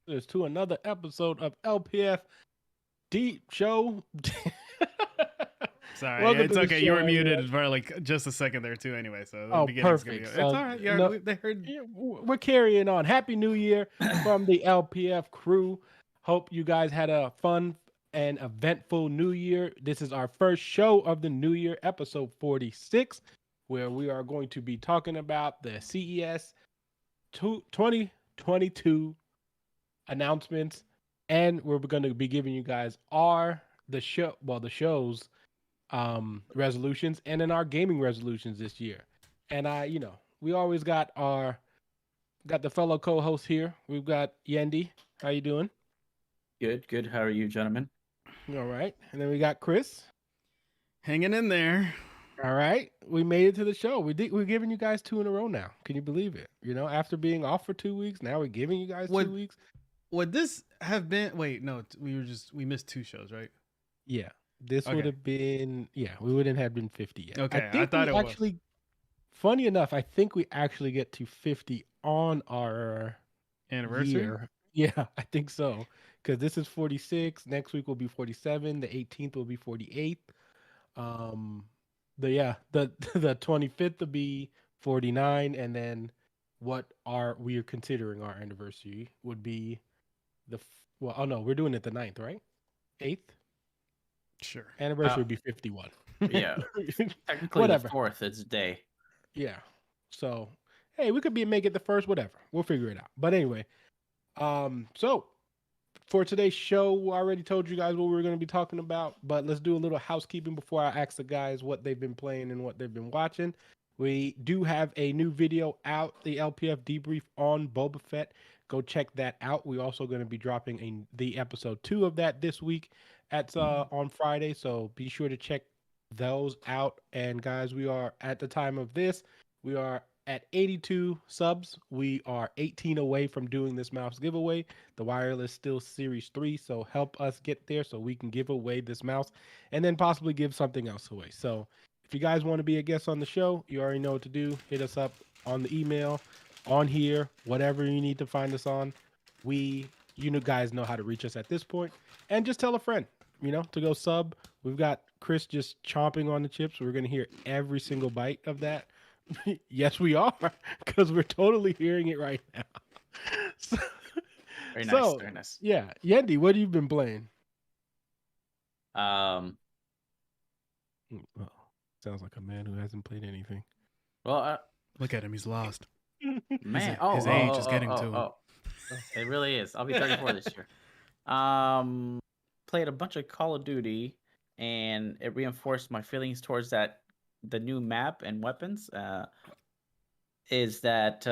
listeners to another episode of LPF Deep Show. Sorry, Welcome it's to the okay. You show, were everyone. muted for like just a second there too. Anyway, so the Oh, beginning's gonna be. perfect. It's So, all right. Yeah, no, they heard. yeah, we're carrying on. Happy New Year from the LPF crew. Hope you guys had a fun and eventful New Year. This is our first show of the New Year, episode 46, where we are going to be talking about the CES 2022 announcements, and we're going to be giving you guys the show's resolutions, and then our gaming resolutions this year. And we always got the fellow co-host here. We've got Yendi. How you doing? Good, good. How are you, gentlemen? All right. And then we got Chris. Hanging in there. All right. We made it to the show. We're giving you guys two in a row now. Can you believe it? After being off for 2 weeks, now we're giving you guys 2 weeks. Would this have been? Wait, no. We missed 2 shows, right? Yeah. This would have been, we wouldn't have been 50 yet. Okay, I think thought we it actually, was. funny enough, I think we actually get to 50 on our Anniversary. year. Yeah, I think so. Because this is 46. Next week will be 47. The 18th will be 48. The 25th will be 49, and then we are considering our anniversary would be we're doing it the 9th, right? 8th. Sure. Anniversary would be 51. Yeah. Technically, Whatever. the 4th is day. Yeah. So, hey, we could make it the first, whatever. We'll figure it out. But anyway, so for today's show, I already told you guys what we were going to be talking about, but let's do a little housekeeping before I ask the guys what they've been playing and what they've been watching. We do have a new video out, the LPF debrief on Boba Fett. Go check that out. We're also going to be dropping the episode 2 of that this week on Friday, so be sure to check those out. And guys, we are at the time of this, we are at 82 subs. We are 18 away from doing this mouse giveaway. The wireless still Series 3, so help us get there so we can give away this mouse and then possibly give something else away. So if you guys want to be a guest on the show, you already know what to do. Hit us up on the email, on here, whatever you need to find us on. Guys know how to reach us at this point. And just tell a friend, to go sub. We've got Chris just chomping on the chips. We're going to hear every single bite of that. Yes, we are, because we're totally hearing it right now. Very nice, very nice. Yeah, Yendi, what have you been playing? Um, Sounds like a man who hasn't played anything. Well, look at him; he's lost. Man, his age is getting to him. It really is. I'll be 34 this year. Played a bunch of Call of Duty, and it reinforced my feelings towards the new map and weapons. Is that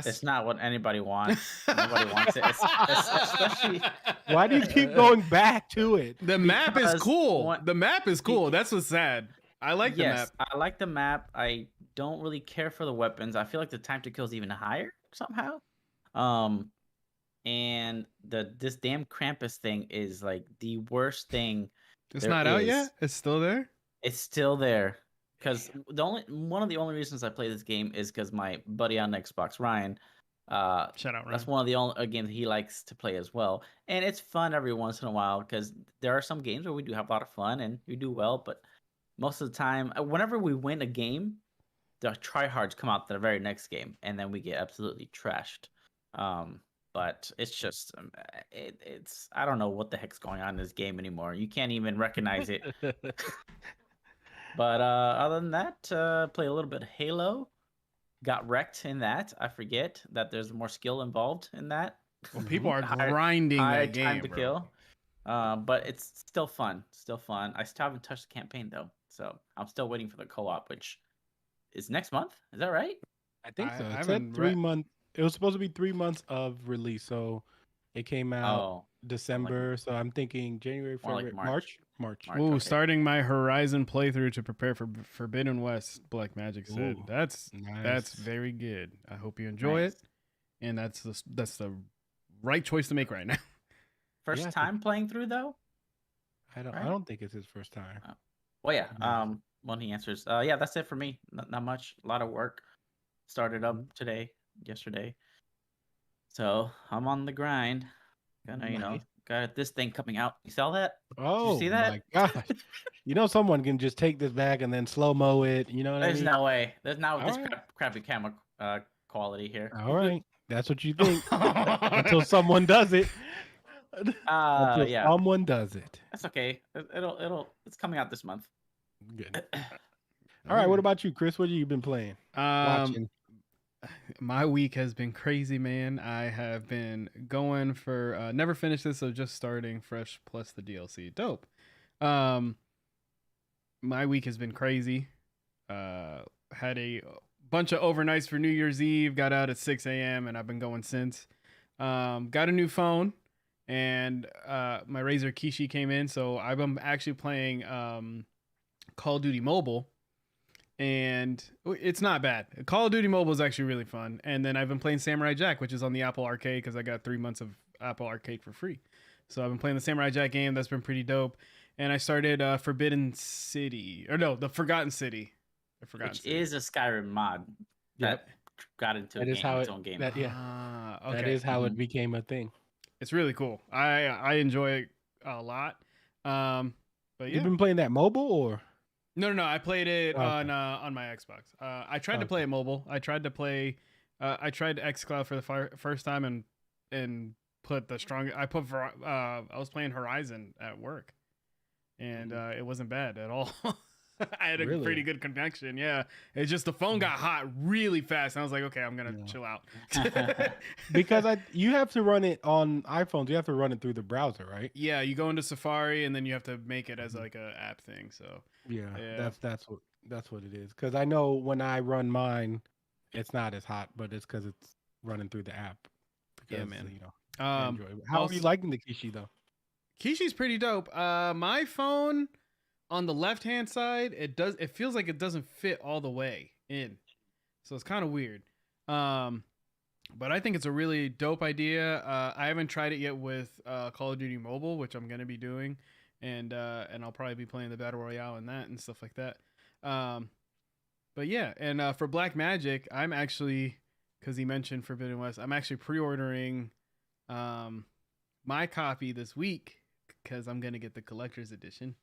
it's not what anybody wants. Nobody wants it. Especially. Why do you keep going back to it? The map is cool. The map is cool. That's what's sad. I like the map. I like the map. I don't really care for the weapons. I feel like the time to kill is even higher somehow. And this damn Krampus thing is like the worst thing. It's not out yet? It's still there? It's still there. Because one of the only reasons I play this game is because my buddy on Xbox, Ryan, shout out Ryan. That's one of the only games he likes to play as well. And it's fun every once in a while because there are some games where we do have a lot of fun and we do well, but most of the time, whenever we win a game, the tryhards come out the very next game, and then we get absolutely trashed. But it's just, it's I don't know what the heck's going on in this game anymore. You can't even recognize it. But other than that, play a little bit of Halo. Got wrecked in that. I forget that there's more skill involved in that. Well, people are grinding that game, time to kill. But it's still fun. Still fun. I still haven't touched the campaign though, so I'm still waiting for the co-op, which is next month. Is that right? I think so. It said 3 months. It was supposed to be 3 months of release, so it came out December. So I'm thinking January, February, March. Ooh, starting my Horizon playthrough to prepare for Forbidden West. Black Magic said that's very good. I hope you enjoy it, and that's the right choice to make right now. First time playing through though. I don't think it's his first time. Oh. Well, yeah. When he answers, yeah, that's it for me. Not much. A lot of work. Started up yesterday. So I'm on the grind. Gonna, got this thing coming out. You saw that? Oh, did you see that? My gosh. Someone can just take this back and then slow-mo it. You know what There's I mean? no way. There's not this right. crappy camera quality here. All right. That's what you think. Until someone does it. Until someone does it. That's okay. It's coming out this month. Good. All right. What about you, Chris? What have you been playing? Watching? My week has been crazy, man. I have been going for never finished this, so just starting fresh plus the DLC. Dope. My week has been crazy. Had a bunch of overnights for New Year's Eve. Got out at 6 a.m. and I've been going since. Got a new phone, and my Razer Kishi came in, so I've been actually playing Call of Duty Mobile. And it's not bad. Call of Duty Mobile is actually really fun. And then I've been playing Samurai Jack, which is on the Apple Arcade because I got 3 months of Apple Arcade for free. So I've been playing the Samurai Jack game. That's been pretty dope. And I started Forbidden City. Or no, the Forgotten City. Which is a Skyrim mod that got into its own game. Okay. That is how it became a thing. It's really cool. I enjoy it a lot. But yeah. You've been playing that mobile or? No. I played it on my Xbox. I tried to play it mobile. I tried xCloud for the first time and put the strong. I was playing Horizon at work, and it wasn't bad at all. I had a pretty good connection. Yeah, it's just the phone got hot really fast, and I was like, okay, I'm gonna chill out. Because you have to run it on iPhones. You have to run it through the browser, right? Yeah, you go into Safari, and then you have to make it as like a app thing. So yeah. That's what it is. Because I know when I run mine, it's not as hot, but it's because it's running through the app. Because, man. Android. How are you liking the Kishi though? Kishi's pretty dope. My phone. On the left-hand side, it feels like it doesn't fit all the way in. So it's kind of weird. But I think it's a really dope idea. I haven't tried it yet with Call of Duty Mobile, which I'm going to be doing. And I'll probably be playing the Battle Royale and that and stuff like that. But yeah, and for Black Magic, I'm actually, because he mentioned Forbidden West, I'm actually pre-ordering my copy this week because I'm going to get the collector's edition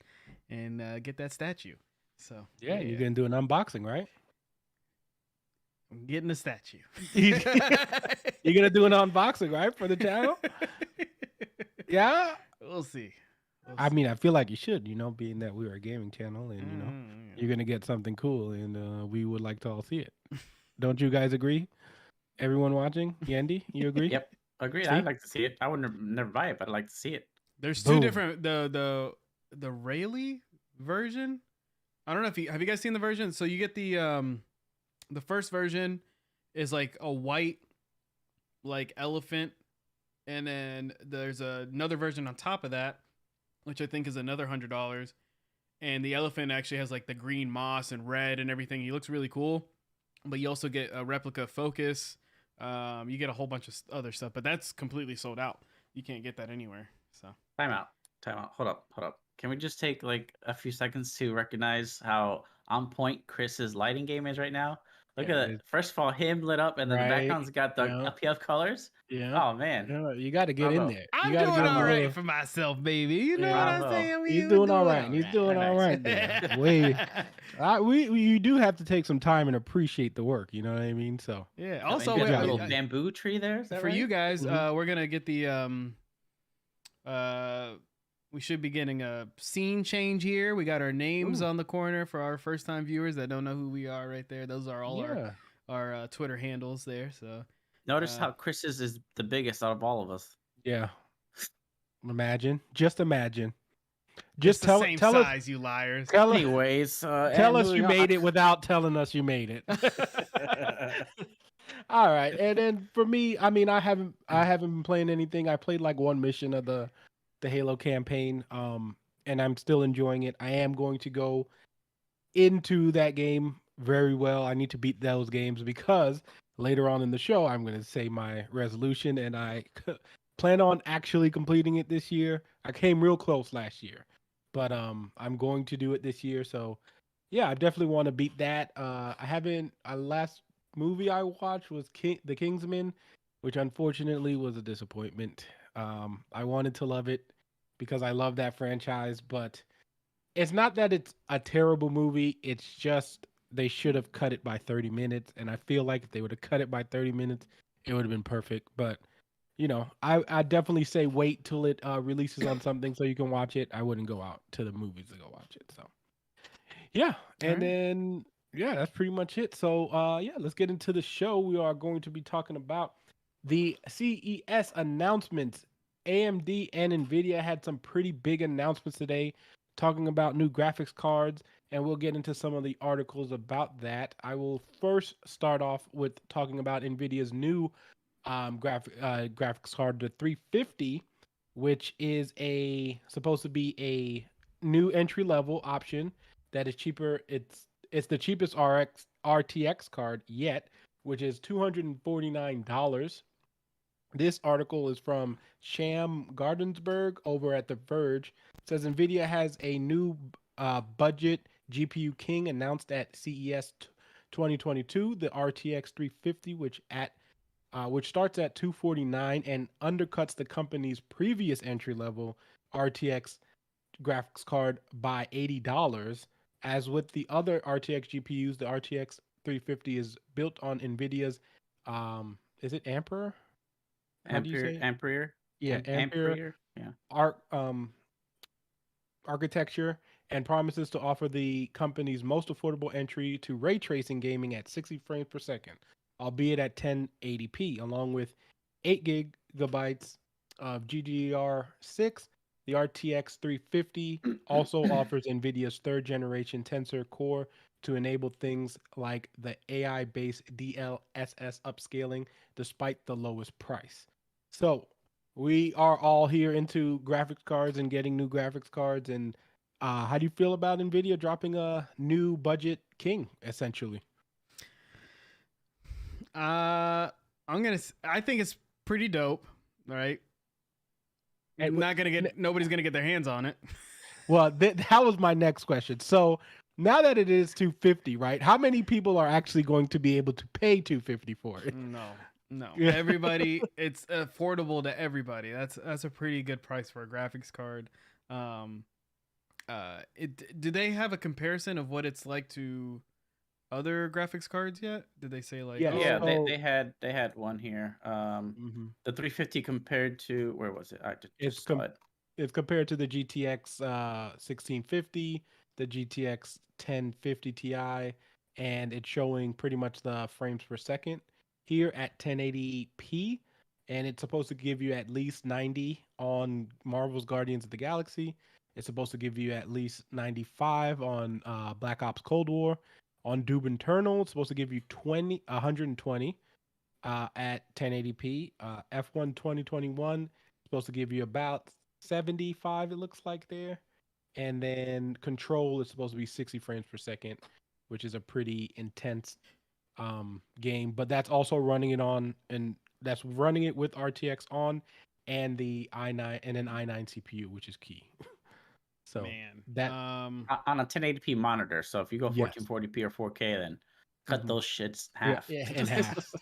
and get that statue. So yeah, you're going to do an unboxing, right? I'm getting a statue. You're going to do an unboxing, right, for the channel? Yeah? We'll see. I mean, I feel like you should, being that we are a gaming channel and, you're going to get something cool and we would like to all see it. Don't you guys agree? Everyone watching? Yandy, you agree? Yep, agreed. I'd like to see it. I would never buy it, but I'd like to see it. There's two different, the Rayleigh version. I don't know if have you guys seen the version? So you get the first version is like a white like elephant, and then there's another version on top of that, which I think is another $100. And the elephant actually has like the green moss and red and everything. He looks really cool. But you also get a replica Focus. You get a whole bunch of other stuff, but that's completely sold out. You can't get that anywhere. So time out. Hold up. Can we just take like a few seconds to recognize how on point Chris's lighting game is right now? Look at it. First of all, him lit up, and then the background's got the LPF colors. Yeah. Oh man. Yeah, you got to get in there. I'm doing all right for myself, baby. You know what I'm saying? He's doing all right. He's doing all right there. We do have to take some time and appreciate the work. You know what I mean? So yeah. Also, a little bamboo tree there. Is that for right? you guys, we're gonna get the we should be getting a scene change here. We got our names on the corner for our first time viewers that don't know who we are right there. Those are all our Twitter handles there. So notice how Chris's is the biggest out of all of us. Yeah. Just imagine. Just tell size, us, you liars. Anyways, tell us you made it without telling us you made it. All right. And then for me, I mean, I haven't been playing anything. I played like one mission of the Halo campaign, and I'm still enjoying it. I am going to go into that game very well. I need to beat those games because later on in the show, I'm going to say my resolution, and I plan on actually completing it this year. I came real close last year, but I'm going to do it this year. So yeah, I definitely want to beat that. Last movie I watched was The Kingsman, which unfortunately was a disappointment. I wanted to love it because I love that franchise, but it's not that it's a terrible movie. It's just they should have cut it by 30 minutes. And I feel like if they would have cut it by 30 minutes, it would have been perfect. But, I definitely say wait till it releases on something so you can watch it. I wouldn't go out to the movies to go watch it. So, yeah. And then, yeah, that's pretty much it. So, yeah, let's get into the show. We are going to be talking about the CES announcements. AMD and Nvidia had some pretty big announcements today talking about new graphics cards, and we'll get into some of the articles about that. I will first start off with talking about Nvidia's new graphics card, the 350, which is supposed to be a new entry level option that is cheaper. It's the cheapest RTX card yet, which is $249. This article is from Sham Gardensberg over at The Verge. It says Nvidia has a new budget GPU king announced at CES 2022, the RTX 350, which starts at 249 and undercuts the company's previous entry level RTX graphics card by $80. As with the other RTX GPUs, the RTX 350 is built on Nvidia's is it Ampere? How do you say it? Ampere? Yeah, Ampere. Yeah. Architecture, and promises to offer the company's most affordable entry to ray tracing gaming at 60 frames per second, albeit at 1080p, along with 8 gigabytes of GDDR6. The RTX 350 also offers NVIDIA's third generation Tensor Core to enable things like the AI based DLSS upscaling despite the lowest price. So, we are all here into graphics cards and getting new graphics cards. And how do you feel about Nvidia dropping a new budget king, essentially? I think it's pretty dope, right? Nobody's gonna get their hands on it. Well, that was my next question. So now that it is 250, right? How many people are actually going to be able to pay 250 for it? No. Everybody, it's affordable to everybody. That's a pretty good price for a graphics card. Do they have a comparison of what it's like to other graphics cards yet? Did they say like? Yeah, they had one here. The 350 compared to, where was it? I just saw it. It's compared to the GTX 1650, the GTX 1050 Ti, and it's showing pretty much the frames per second here at 1080p, and it's supposed to give you at least 90 on Marvel's Guardians of the Galaxy. It's supposed to give you at least 95 on Black Ops Cold War. On Doom Eternal, it's supposed to give you 120 at 1080p. F1 2021 supposed to give you about 75, it looks like there. And then Control is supposed to be 60 frames per second, which is a pretty intense game. But that's also running it on, and that's running it with RTX on and the i9 and an i9 CPU, which is key. So man, that on a 1080p monitor. So if you go 1440p or 4K, then cut those shits half. Yeah, in half.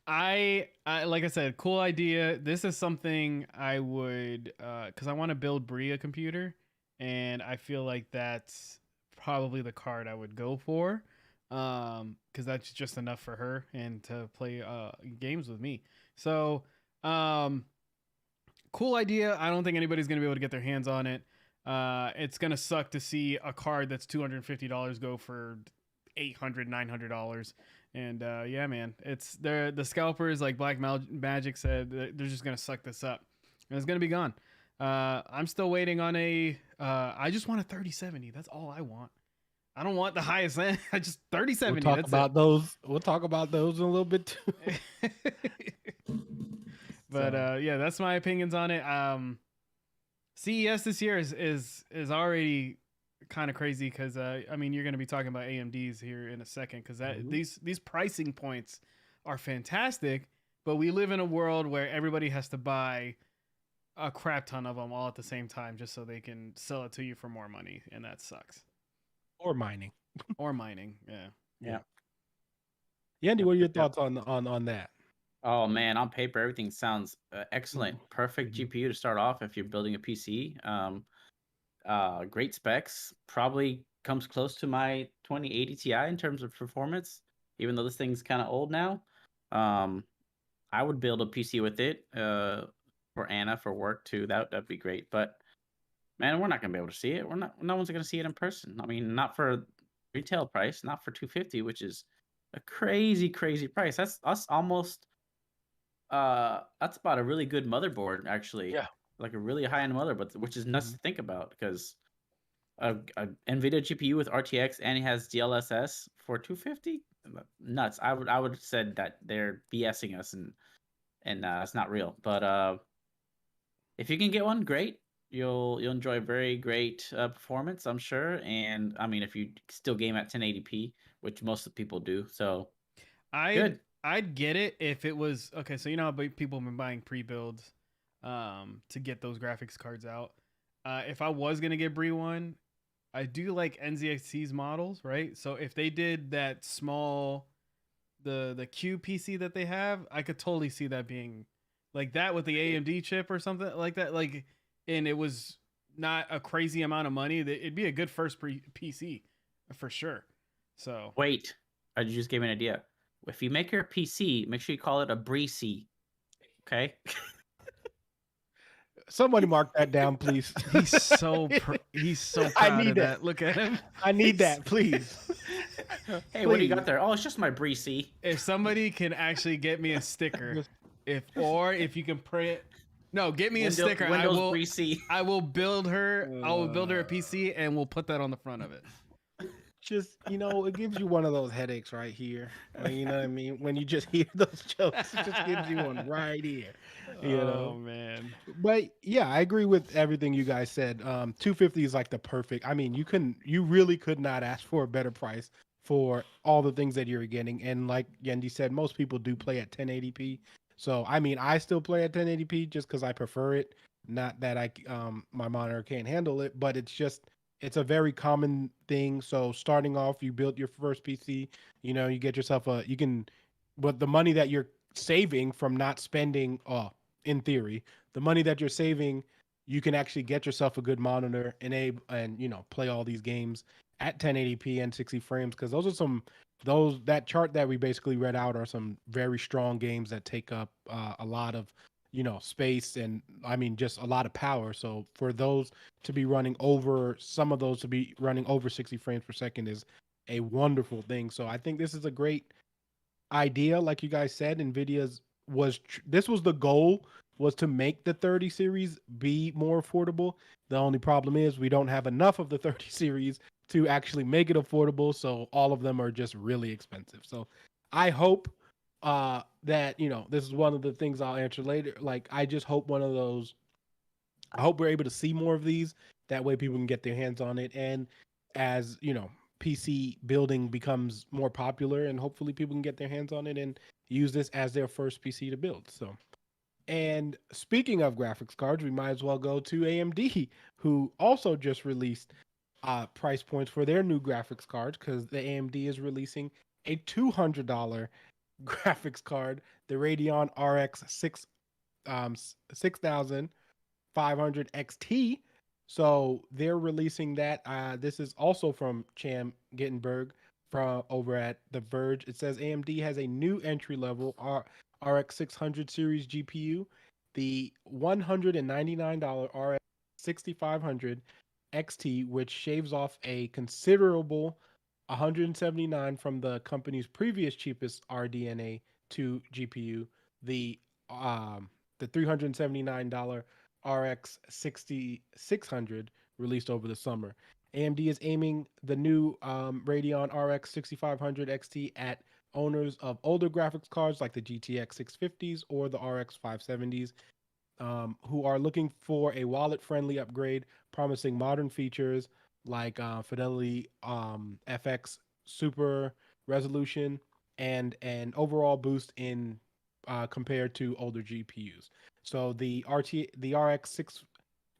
I like I said, cool idea. This is something I would because I want to build Bria computer, and I feel like that's probably the card I would go for, because that's just enough for her and to play games with me. So cool idea. I don't think anybody's gonna be able to get their hands on it. It's gonna suck to see a card that's $250 go for $800, $900. And yeah, man, it's the scalpers, like Black Magic said, they're just gonna suck this up, and it's gonna be gone. I'm still waiting on I just want a 3070. That's all I want. I don't want the highest end. I just 3070. We'll talk about those. We'll talk about those in a little bit too. But yeah, that's my opinions on it. CES this year is already kind of crazy because I mean, you're going to be talking about AMDs here in a second, because these pricing points are fantastic, but we live in a world where everybody has to buy a crap ton of them all at the same time just so they can sell it to you for more money, and that sucks. Or mining. Yeah. Yandy, what are your thoughts on that? Oh man, on paper everything sounds excellent. Perfect Mm-hmm. GPU to start off if you're building a PC. Great specs. Probably comes close to my 2080 Ti in terms of performance. Even though this thing's kind of old now, um, I would build a PC with it. For Anna for work too. That'd be great. But man, we're not gonna be able to see it. We're not. No one's gonna see it in person. I mean, not for retail price, not for 250, which is a crazy price. That's us almost. That's about a really good motherboard, actually. Yeah. Like a really high end motherboard, which is nuts Mhm. to think about because a Nvidia GPU with RTX and it has DLSS for 250. Nuts. I would have said that they're BSing us and it's not real. But if you can get one, great. You'll enjoy a very great performance, I'm sure. And I mean, if you still game at 1080p, which most of the people do, so I'd good. I'd get it if it was okay. So you know how people have been buying pre-builds to get those graphics cards out. If I was gonna get Bree one, I do like NZXT's models, right? So if they did that small the Q PC that they have, I could totally see that being like that with the AMD chip or something like that. Like, and it was not a crazy amount of money. It'd be a good first PC for sure. So Wait, I just gave me an idea. If you make your PC, make sure you call it a Breezy. Okay. Somebody mark that down, please. he's so I proud need of that. that. Look at him. I need that, please. Hey, what do you got Please. there? Oh, it's just my Breezy. If somebody can actually get me a sticker, if you can print, no, get me a sticker. Windows Breezy. I will build her. I will build her a PC, and we'll put that on the front of it. Just, it gives you one of those headaches right here. Like, you know what I mean? When you just hear those jokes, it just gives you one right here. Oh man. But yeah, I agree with everything you guys said. 250 is like the perfect. I mean, you really could not ask for a better price for all the things that you're getting. And like Yendi said, most people do play at 1080p. So I mean, I still play at 1080p just because I prefer it. Not that my monitor can't handle it, but it's a very common thing. So starting off, you built your first PC. You get yourself but the money that you're saving from not spending, in theory, the money that you're saving, you can actually get yourself a good monitor, and play all these games at 1080p and 60 frames, because that chart that we basically read out are some very strong games that take up a lot of space, and I mean just a lot of power. So for those to be running over some of those to be running over 60 frames per second is a wonderful thing. So I think this is a great idea. Like you guys said, Nvidia's this was the goal, was to make the 30 series be more affordable. The only problem is we don't have enough of the 30 series to actually make it affordable, so all of them are just really expensive. So I hope that this is one of the things I'll answer later. Like, I just hope I hope we're able to see more of these. That way people can get their hands on it. And as PC building becomes more popular, and hopefully people can get their hands on it and use this as their first PC to build. So, and speaking of graphics cards, we might as well go to AMD, who also just released price points for their new graphics cards, because the AMD is releasing a $200 graphics card, the Radeon RX 6500 XT. So they're releasing that. This is also from Cham Gittenberg from over at The Verge. It says AMD has a new entry level RX 600 series GPU, the $199 RX 6500 XT, which shaves off a considerable 179 from the company's previous cheapest RDNA 2 GPU, the the $379 RX 6600 released over the summer. AMD is aiming the new Radeon RX 6500 XT at owners of older graphics cards like the GTX 650s or the RX 570s, who are looking for a wallet-friendly upgrade, promising modern features like Fidelity FX Super Resolution and an overall boost in compared to older GPUs. So the RX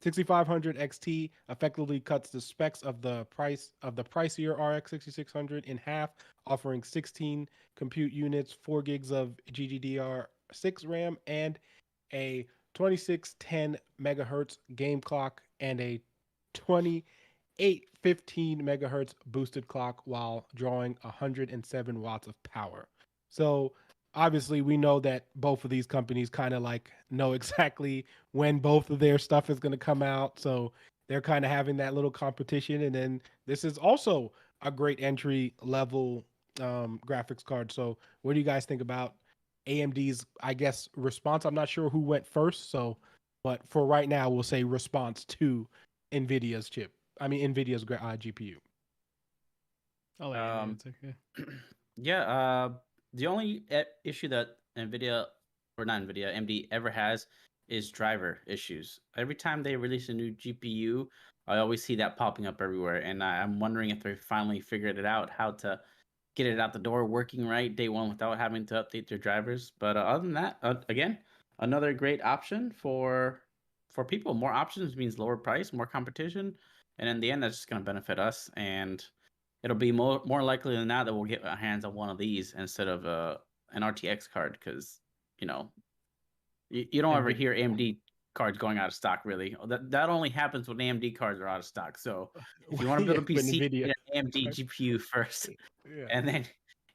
6500 XT effectively cuts the specs of the pricier RX 6600 in half, offering 16 compute units, 4 gigs of 6 RAM, and a 2610 megahertz game clock, and a 2815 megahertz boosted clock while drawing 107 watts of power. So obviously we know that both of these companies kind of like know exactly when both of their stuff is going to come out. So they're kind of having that little competition. And then this is also a great entry level graphics card. So what do you guys think about AMD's, I guess, response? I'm not sure who went first. So, but for right now, we'll say response to NVIDIA's chip. I mean, NVIDIA's GPU. I'll let you answer. Yeah. Yeah. The only issue that Nvidia, or not Nvidia, AMD ever has is driver issues. Every time they release a new GPU, I always see that popping up everywhere, and I'm wondering if they finally figured it out how to get it out the door working right day one without having to update their drivers. But other than that, again, another great option for people. More options means lower price, more competition, and in the end, that's just going to benefit us. And it'll be more likely than not that we'll get our hands on one of these instead of an RTX card, because you know you don't ever hear AMD cards going out of stock. Really, that only happens when AMD cards are out of stock. So if you want to build a PC, get an AMD GPU first, and then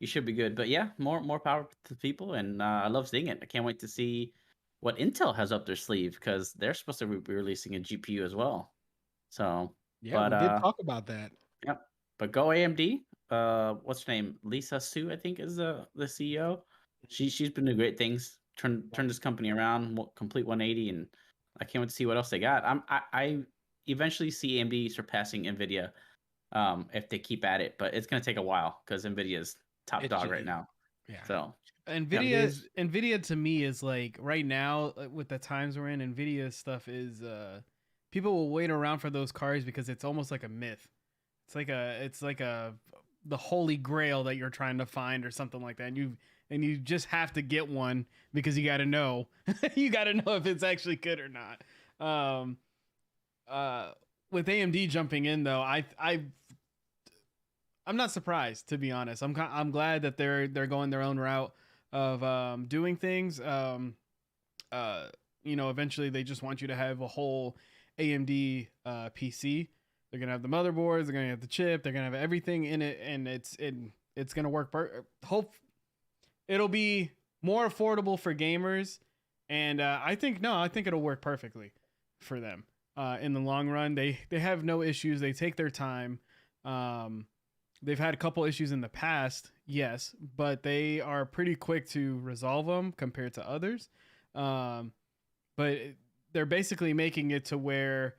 you should be good. But yeah, more power to people, and I love seeing it. I can't wait to see what Intel has up their sleeve, because they're supposed to be releasing a GPU as well. So yeah, we did talk about that. Yep. But go AMD. What's her name? Lisa Su, I think, is the CEO. She's been doing great things. Turn this company around, complete 180, and I can't wait to see what else they got. I eventually see AMD surpassing Nvidia, if they keep at it, but it's gonna take a while because Nvidia's top dog right now. Yeah. So Nvidia to me is like right now with the times we're in. Nvidia stuff is people will wait around for those cards because it's almost like a myth. It's like the holy grail that you're trying to find or something like that. And you just have to get one because you got to know you got to know if it's actually good or not. With AMD jumping in though, I'm not surprised, to be honest. I'm glad that they're going their own route of doing things. Eventually they just want you to have a whole AMD PC. They're gonna have the motherboards. They're gonna have the chip. They're gonna have everything in it, and it's gonna work. It'll be more affordable for gamers, and I think it'll work perfectly for them in the long run. They have no issues. They take their time. They've had a couple issues in the past, yes, but they are pretty quick to resolve them compared to others. But they're basically making it to where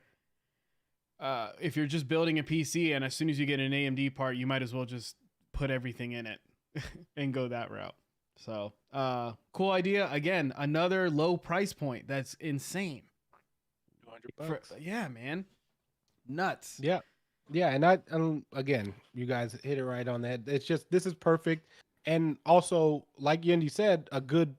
if you're just building a PC and as soon as you get an AMD part, you might as well just put everything in it and go that route. So cool idea. Again, another low price point. That's insane. $200. Yeah, man. Nuts. Yeah. Yeah. And again, you guys hit it right on that. It's just, this is perfect. And also, like Yendi said, a good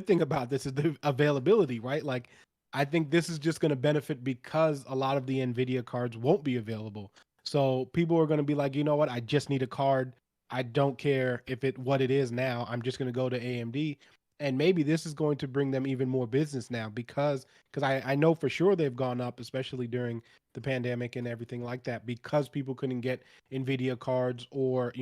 thing about this is the availability, right? Like, I think this is just going to benefit because a lot of the Nvidia cards won't be available. So people are going to be like, you know what? I just need a card. I don't care what it is now. I'm just going to go to AMD. And maybe this is going to bring them even more business now because I know for sure they've gone up, especially during the pandemic and everything like that, because people couldn't get Nvidia cards or,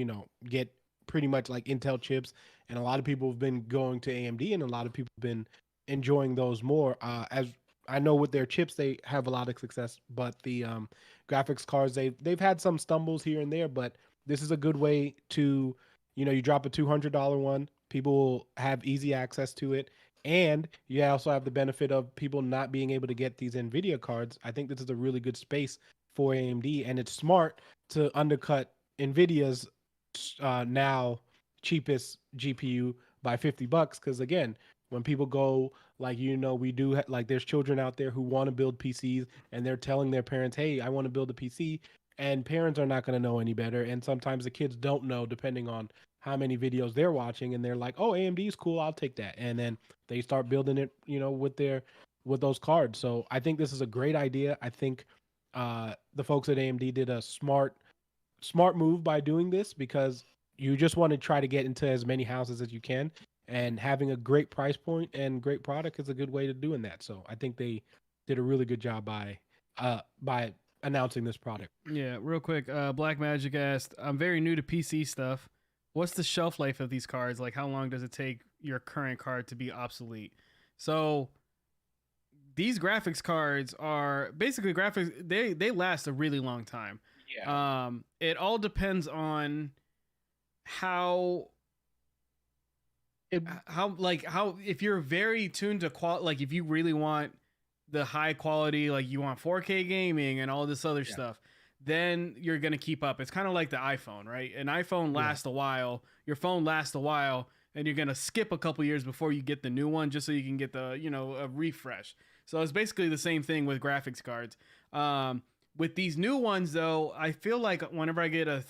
get pretty much like Intel chips. And a lot of people have been going to AMD and a lot of people have been enjoying those more. As I know with their chips, they have a lot of success, but the graphics cards, they've had some stumbles here and there, but this is a good way to, you drop a $200 one, people will have easy access to it. And you also have the benefit of people not being able to get these Nvidia cards. I think this is a really good space for AMD, and it's smart to undercut Nvidia's now cheapest GPU by $50. Because again, when people go, like, we do like, there's children out there who want to build PCs and they're telling their parents, hey, I want to build a PC, and parents are not going to know any better. And sometimes the kids don't know, depending on how many videos they're watching, and they're like, oh, AMD is cool, I'll take that. And then they start building it, with those cards. So I think this is a great idea. I think the folks at AMD did a smart move by doing this, because you just want to try to get into as many houses as you can. and having a great price point and great product is a good way to doing that. So I think they did a really good job by announcing this product. Yeah, real quick, Black Magic asked, I'm very new to PC stuff. What's the shelf life of these cards? Like, how long does it take your current card to be obsolete? So these graphics cards are basically graphics. They last a really long time. Yeah. It all depends on how if you're very tuned to like if you really want the high quality, like you want 4K gaming and all this other stuff, then you're gonna keep up. It's kind of like the iPhone, right? An iPhone lasts a while, your phone lasts a while, and you're gonna skip a couple years before you get the new one, just so you can get the a refresh. So it's basically the same thing with graphics cards. With these new ones, though, I feel like whenever I get a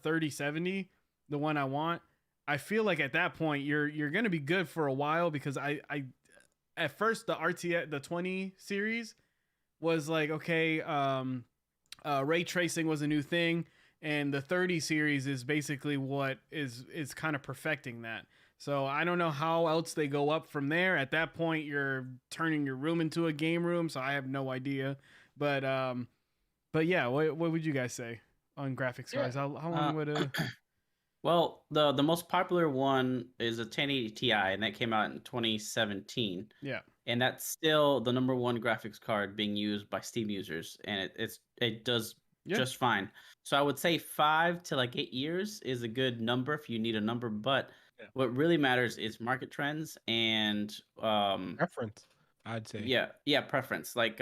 3070, the one I want, I feel like at that point you're gonna be good for a while, because I at first the RTX the 20 series was like, okay, ray tracing was a new thing, and the 30 series is basically what is kind of perfecting that. So I don't know how else they go up from there. At that point, you're turning your room into a game room, so I have no idea. But yeah, what would you guys say on graphics cards? How long would a Well, the most popular one is a 1080 Ti, and that came out in 2017. Yeah. And that's still the number one graphics card being used by Steam users, and it does just fine. So I would say 5 to like 8 years is a good number if you need a number. But what really matters is market trends and preference, I'd say. Yeah, preference. Like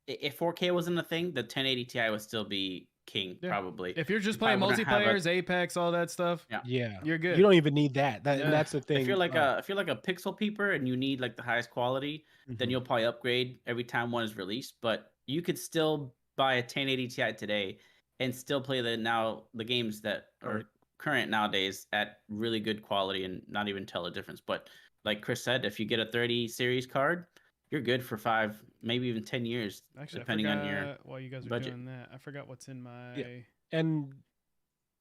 if 4K wasn't a thing, the 1080 Ti would still be king, probably. If you're just playing multiplayers, Apex, all that stuff, you're good. You don't even need that. And that's the thing. If you're like a pixel peeper and you need like the highest quality, then you'll probably upgrade every time one is released. But you could still buy a 1080 Ti today and still play the games that are current nowadays at really good quality and not even tell a difference. But like Chris said, if you get a 30 series card, you're good for 5, maybe even 10 years, depending on your while you guys are budget. doing that. I forgot what's in my and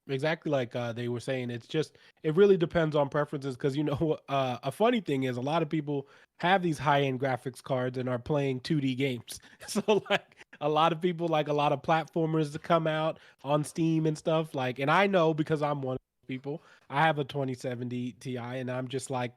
exactly like they were saying, it really depends on preferences, because a funny thing is a lot of people have these high-end graphics cards and are playing 2D games. So like a lot of people, like a lot of platformers that come out on Steam and stuff, like, and I know because I'm one of those people. I have a 2070 Ti and I'm just like,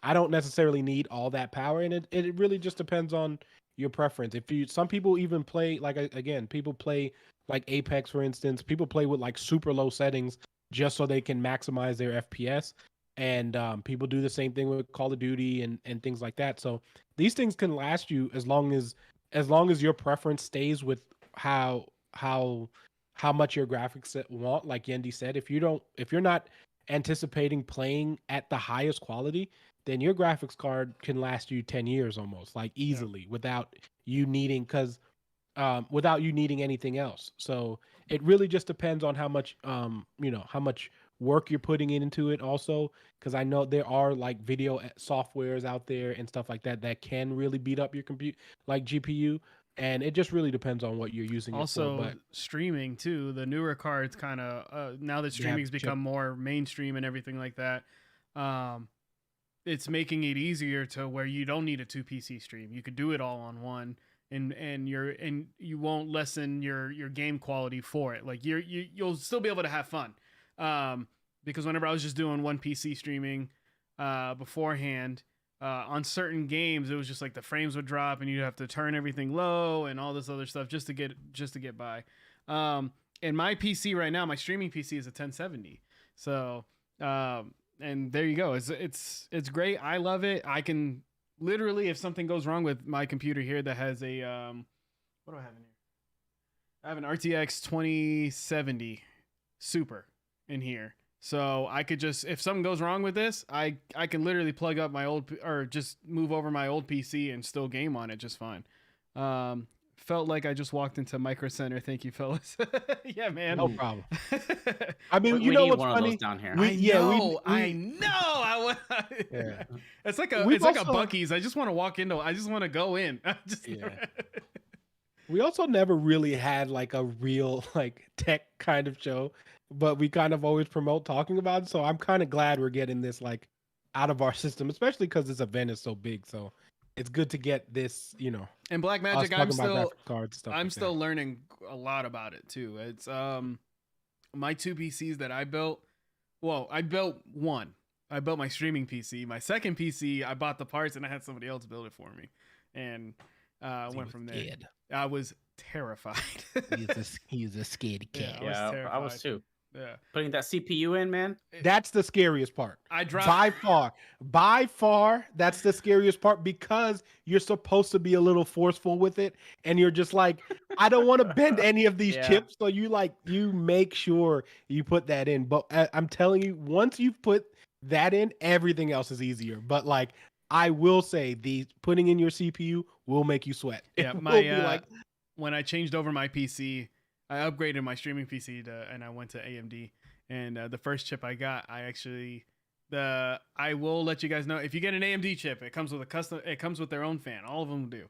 I don't necessarily need all that power, and it really just depends on your preference. Some people even play, like, again, people play like Apex, for instance. People play with like super low settings just so they can maximize their FPS, and people do the same thing with Call of Duty and things like that. So these things can last you as long as your preference stays with how much your graphics want. Like Yendi said, if you're not anticipating playing at the highest quality, then your graphics card can last you 10 years almost, like easily, without you needing anything else. So it really just depends on how much how much work you're putting into it also, because I know there are like video softwares out there and stuff like that can really beat up your GPU, and it just really depends on what you're using also it for. But streaming too, the newer cards kind of now that streaming's become more mainstream and everything like that, it's making it easier to where you don't need a 2 PC stream. You could do it all on one, and you won't lessen your game quality for it. Like you'll still be able to have fun. Because whenever I was just doing 1 PC streaming beforehand, on certain games, it was just like the frames would drop and you'd have to turn everything low and all this other stuff just to get by. And my PC right now, my streaming PC is a 1070. So and there you go. It's great. I love it. I can literally, if something goes wrong with my computer here that has a what do I have in here? I have an RTX 2070 Super in here. So I could just, if something goes wrong with this, I can literally plug up my old, or just move over my old PC and still game on it just fine. Felt like I just walked into Micro Center. Thank you, fellas. Yeah, man. No problem. I mean, we know need what's one funny? of those down here. I know. Yeah. It's like a Buc-ee's. I just want to walk into. I just want to go in. We also never really had like a real like tech kind of show, but we kind of always promote talking about it. So I'm kind of glad we're getting this like out of our system, especially because this event is so big. So it's good to get this, And Black us Magic, talking about graphic cards stuff. I'm like still that. learning a lot about it too. It's my two PCs that I built. Well, I built one. I built my streaming PC. My second PC, I bought the parts and I had somebody else build it for me, and went from there. Scared. I was terrified. He's a scaredy cat. Yeah, I was too. Yeah, Putting that CPU in, man. That's the scariest part. I dropped by far. That's the scariest part because you're supposed to be a little forceful with it, and you're just like, I don't want to bend any of these chips. So you make sure you put that in. But I'm telling you, once you put that in, everything else is easier. But like, I will say, the putting in your CPU will make you sweat. Yeah, when I changed over my PC. I upgraded my streaming PC and I went to AMD. And the first chip I got, I will let you guys know, if you get an AMD chip, it comes with their own fan. All of them do.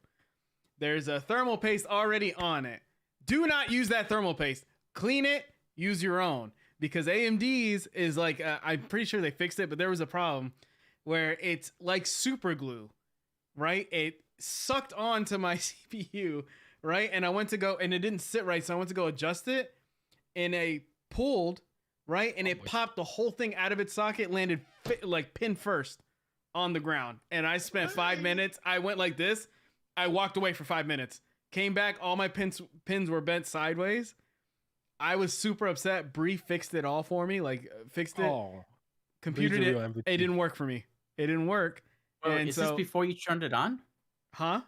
There's a thermal paste already on it. Do not use that thermal paste. Clean it. Use your own, because AMD's is like I'm pretty sure they fixed it, but there was a problem where it's like super glue, right? It sucked onto my CPU. Right, and I went to go, and it didn't sit right, so I went to go adjust it, and I pulled, right, and it popped the whole thing out of its socket, landed pin first on the ground, and I spent 5 minutes. I went like this. I walked away for 5 minutes, came back, all my pins were bent sideways. I was super upset. Bree fixed it all for me, fixed it, computed it. It didn't work for me. It didn't work. And is this before you turned it on? Huh?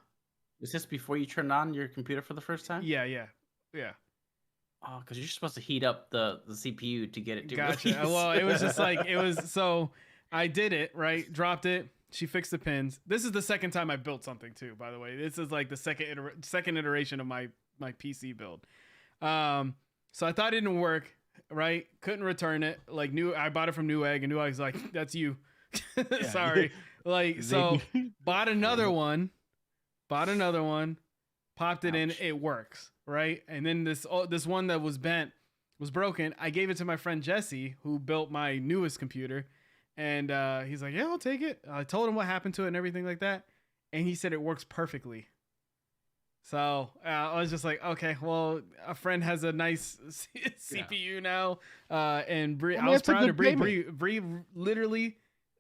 Is this before you turned on your computer for the first time? Yeah. Oh, because you're supposed to heat up the CPU to get it to Gotcha. release. Well, it was just so I did it, right? Dropped it. She fixed the pins. This is the second time I built something too, by the way. This is like the second iteration of my PC build. So I thought it didn't work, right? Couldn't return it. I bought it from Newegg, and Neweg's like, that's you. Sorry. So bought another one. Popped it in, it works, right? And then this one that was bent was broken. I gave it to my friend Jesse, who built my newest computer, and he's like, "Yeah, I'll take it." I told him what happened to it and everything like that, and he said it works perfectly. So I was just like, "Okay, well, a friend has a nice CPU now," and Bree, I was proud of Bree. Bree literally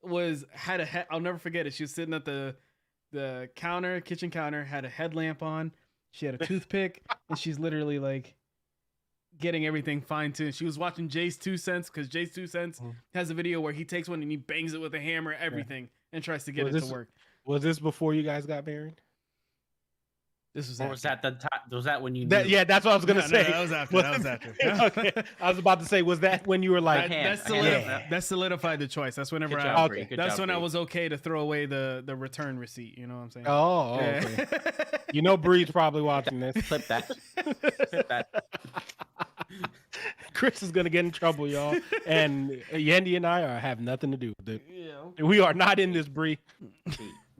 I'll never forget it. She was sitting at the kitchen counter, had a headlamp on. She had a toothpick, and she's literally getting everything fine tuned. She was watching Jay's 2 cents, because Jay's 2 cents has a video where he takes one and he bangs it with a hammer, everything, and tries to get it to work. Was this before you guys got married? This was. Or was that the time? Was that when you? Yeah, that's what I was gonna say. No, that was after. That was after. Okay, I was about to say, was that when you were like? That solidified the choice. That's whenever I was okay to throw away the return receipt. You know what I'm saying? Oh, okay. You know, Bree's probably watching this. Flip that. Flip that. Chris is gonna get in trouble, y'all, and Yendi and I have nothing to do with it. Yeah. We are not in this, Bree.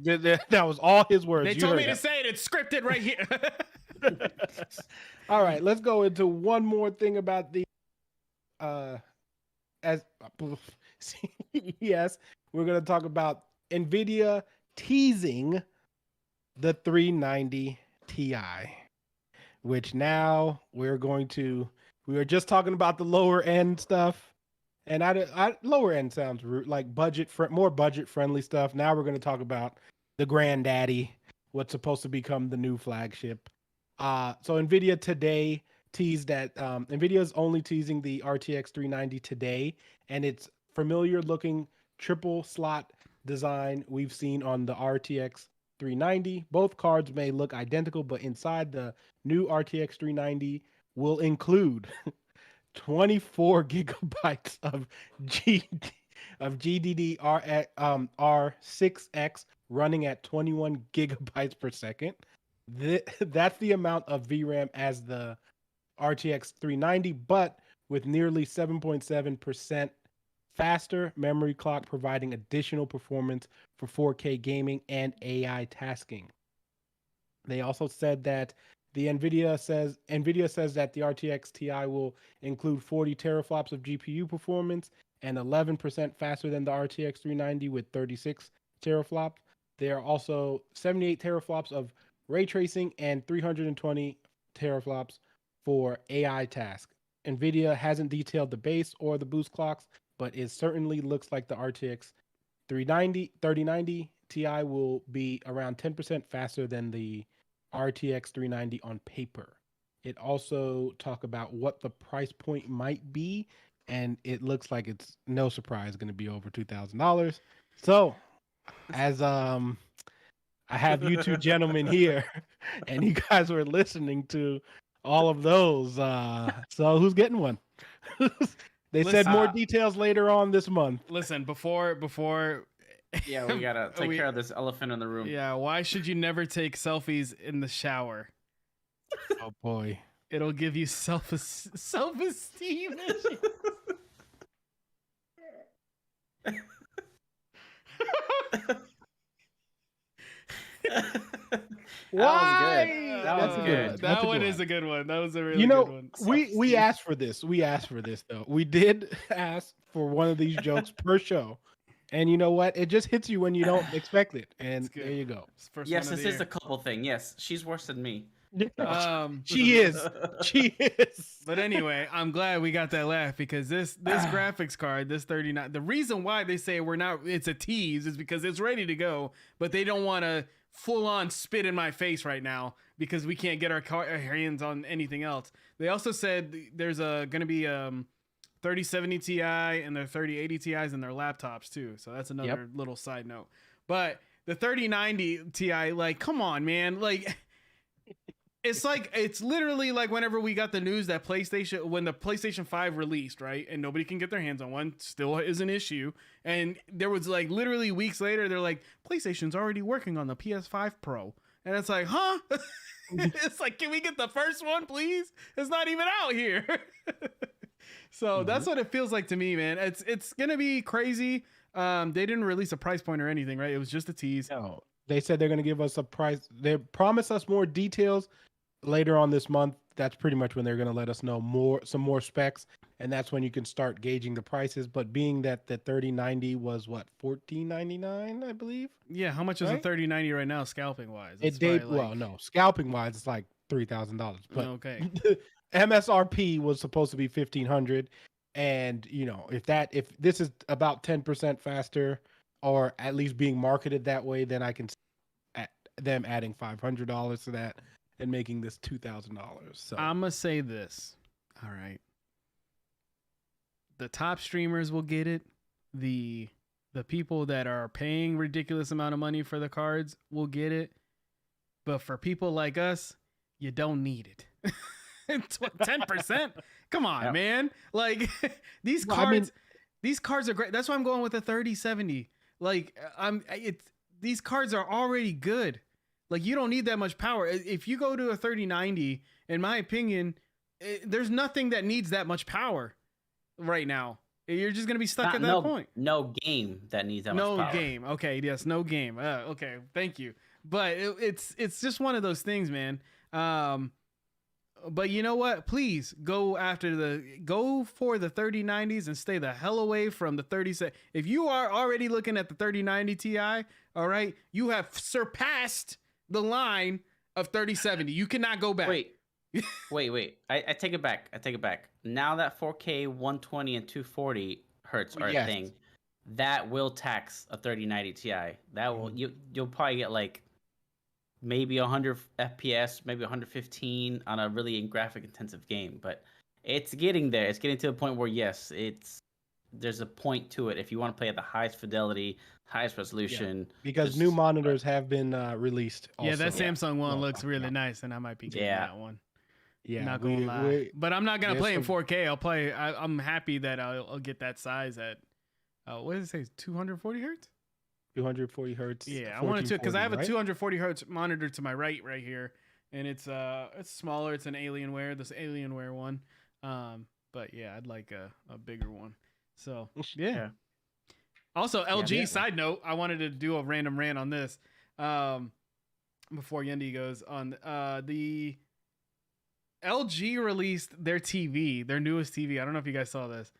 That was all his words. They told me to say it. It's scripted right here. All right, let's go into one more thing about the CES. We're going to talk about Nvidia teasing the 390 Ti, which now we were just talking about the lower end stuff. And lower end sounds like more budget friendly stuff. Now we're going to talk about the granddaddy, what's supposed to become the new flagship. So Nvidia today teased that Nvidia is only teasing the RTX 390 today, and it's familiar looking triple slot design we've seen on the RTX 390. Both cards may look identical, but inside the new RTX 390 will include 24 gigabytes of GDDR6X running at 21 gigabytes per second. That's the amount of VRAM as the RTX 390, but with nearly 7.7% faster memory clock, providing additional performance for 4K gaming and AI tasking. They also said that Nvidia says that the RTX Ti will include 40 teraflops of GPU performance and 11% faster than the RTX 390 with 36 teraflops. There are also 78 teraflops of ray tracing and 320 teraflops for AI tasks. Nvidia hasn't detailed the base or the boost clocks, but it certainly looks like the RTX 3090 Ti will be around 10% faster than the RTX 390 on paper. It also talk about what the price point might be, and it looks like it's no surprise going to be over $2,000. So, as I have you two gentlemen here, and you guys were listening to all of those. So who's getting one? They said more details later on this month. Listen, before yeah, we gotta take care of this elephant in the room. Yeah, why should you never take selfies in the shower? Oh boy, it'll give you self-esteem. Why? That was good. That one is a good one. That was a really good one. We asked for this. We asked for this though. We did ask for one of these jokes per show. And you know what? It just hits you when you don't expect it. And there you go. Yes, this is a couple thing. Yes, she's worse than me. She is. She is. But anyway, I'm glad we got that laugh because this graphics card, this 39, the reason why they say it's a tease is because it's ready to go, but they don't want to full on spit in my face right now because we can't get our hands on anything else. They also said there's going to be 3070 Ti and their 3080 Ti's in their laptops too. So that's another little side note. But the 3090 Ti, like, come on, man. Like, it's literally like whenever we got the news that when the PlayStation 5 released, right? And nobody can get their hands on one, still is an issue. And there was like literally weeks later, they're like, PlayStation's already working on the PS5 Pro. And it's like, huh? It's like, can we get the first one, please? It's not even out here. So that's what it feels like to me, man. It's gonna be crazy. They didn't release a price point or anything, right? It was just a tease. No, they said they're gonna give us a price. They promised us more details later on this month. That's pretty much when they're gonna let us know some more specs, and that's when you can start gauging the prices. But being that the 3090 was what, $1499, I believe. Yeah, how much is a 3090 right now, scalping wise? Well, no, scalping wise, it's like $3,000. But okay. MSRP was supposed to be $1,500, and you know, if this is about 10% faster, or at least being marketed that way, then I can see them adding $500 to that and making this $2,000. So I'm gonna say this. All right, the top streamers will get it. The people that are paying ridiculous amount of money for the cards will get it. But for people like us, you don't need it. 10%? Come on, man. Like these cards, these cards are great. That's why I'm going with the 3070. Like these cards are already good. Like you don't need that much power. If you go to a 3090, in my opinion, there's nothing that needs that much power right now. You're just gonna be stuck at that point. No game that needs that much power. No game. Okay, yes, no game. Okay, thank you. But it's just one of those things, man. But you know what? Please go for the 3090s and stay the hell away from the 3070. If you are already looking at the 3090 Ti, all right, you have surpassed the line of 3070. You cannot go back. Wait. I take it back. Now that 4K 120 and 240 hertz are a thing, that will tax a 3090 Ti. That will you'll probably get like maybe 100 FPS, maybe 115 on a really graphic intensive game, but it's getting there. It's getting to the point where yes, there's a point to it if you want to play at the highest fidelity, highest resolution. Yeah, because new monitors have been released. Also. Yeah, that Samsung one looks really nice, and I might be getting that one. Yeah, not gonna lie, but I'm not gonna play in 4K. I'll play. I'm happy that I'll get that size at what does it say? 240 hertz. 240 hertz. Yeah, I wanted to because I have a 240 hertz monitor to my right here, and it's smaller. It's an Alienware, this Alienware one. But yeah, I'd like a bigger one. So yeah. Also, LG side note, I wanted to do a random rant on this before Yendi goes on. The LG released their TV, their newest TV. I don't know if you guys saw this.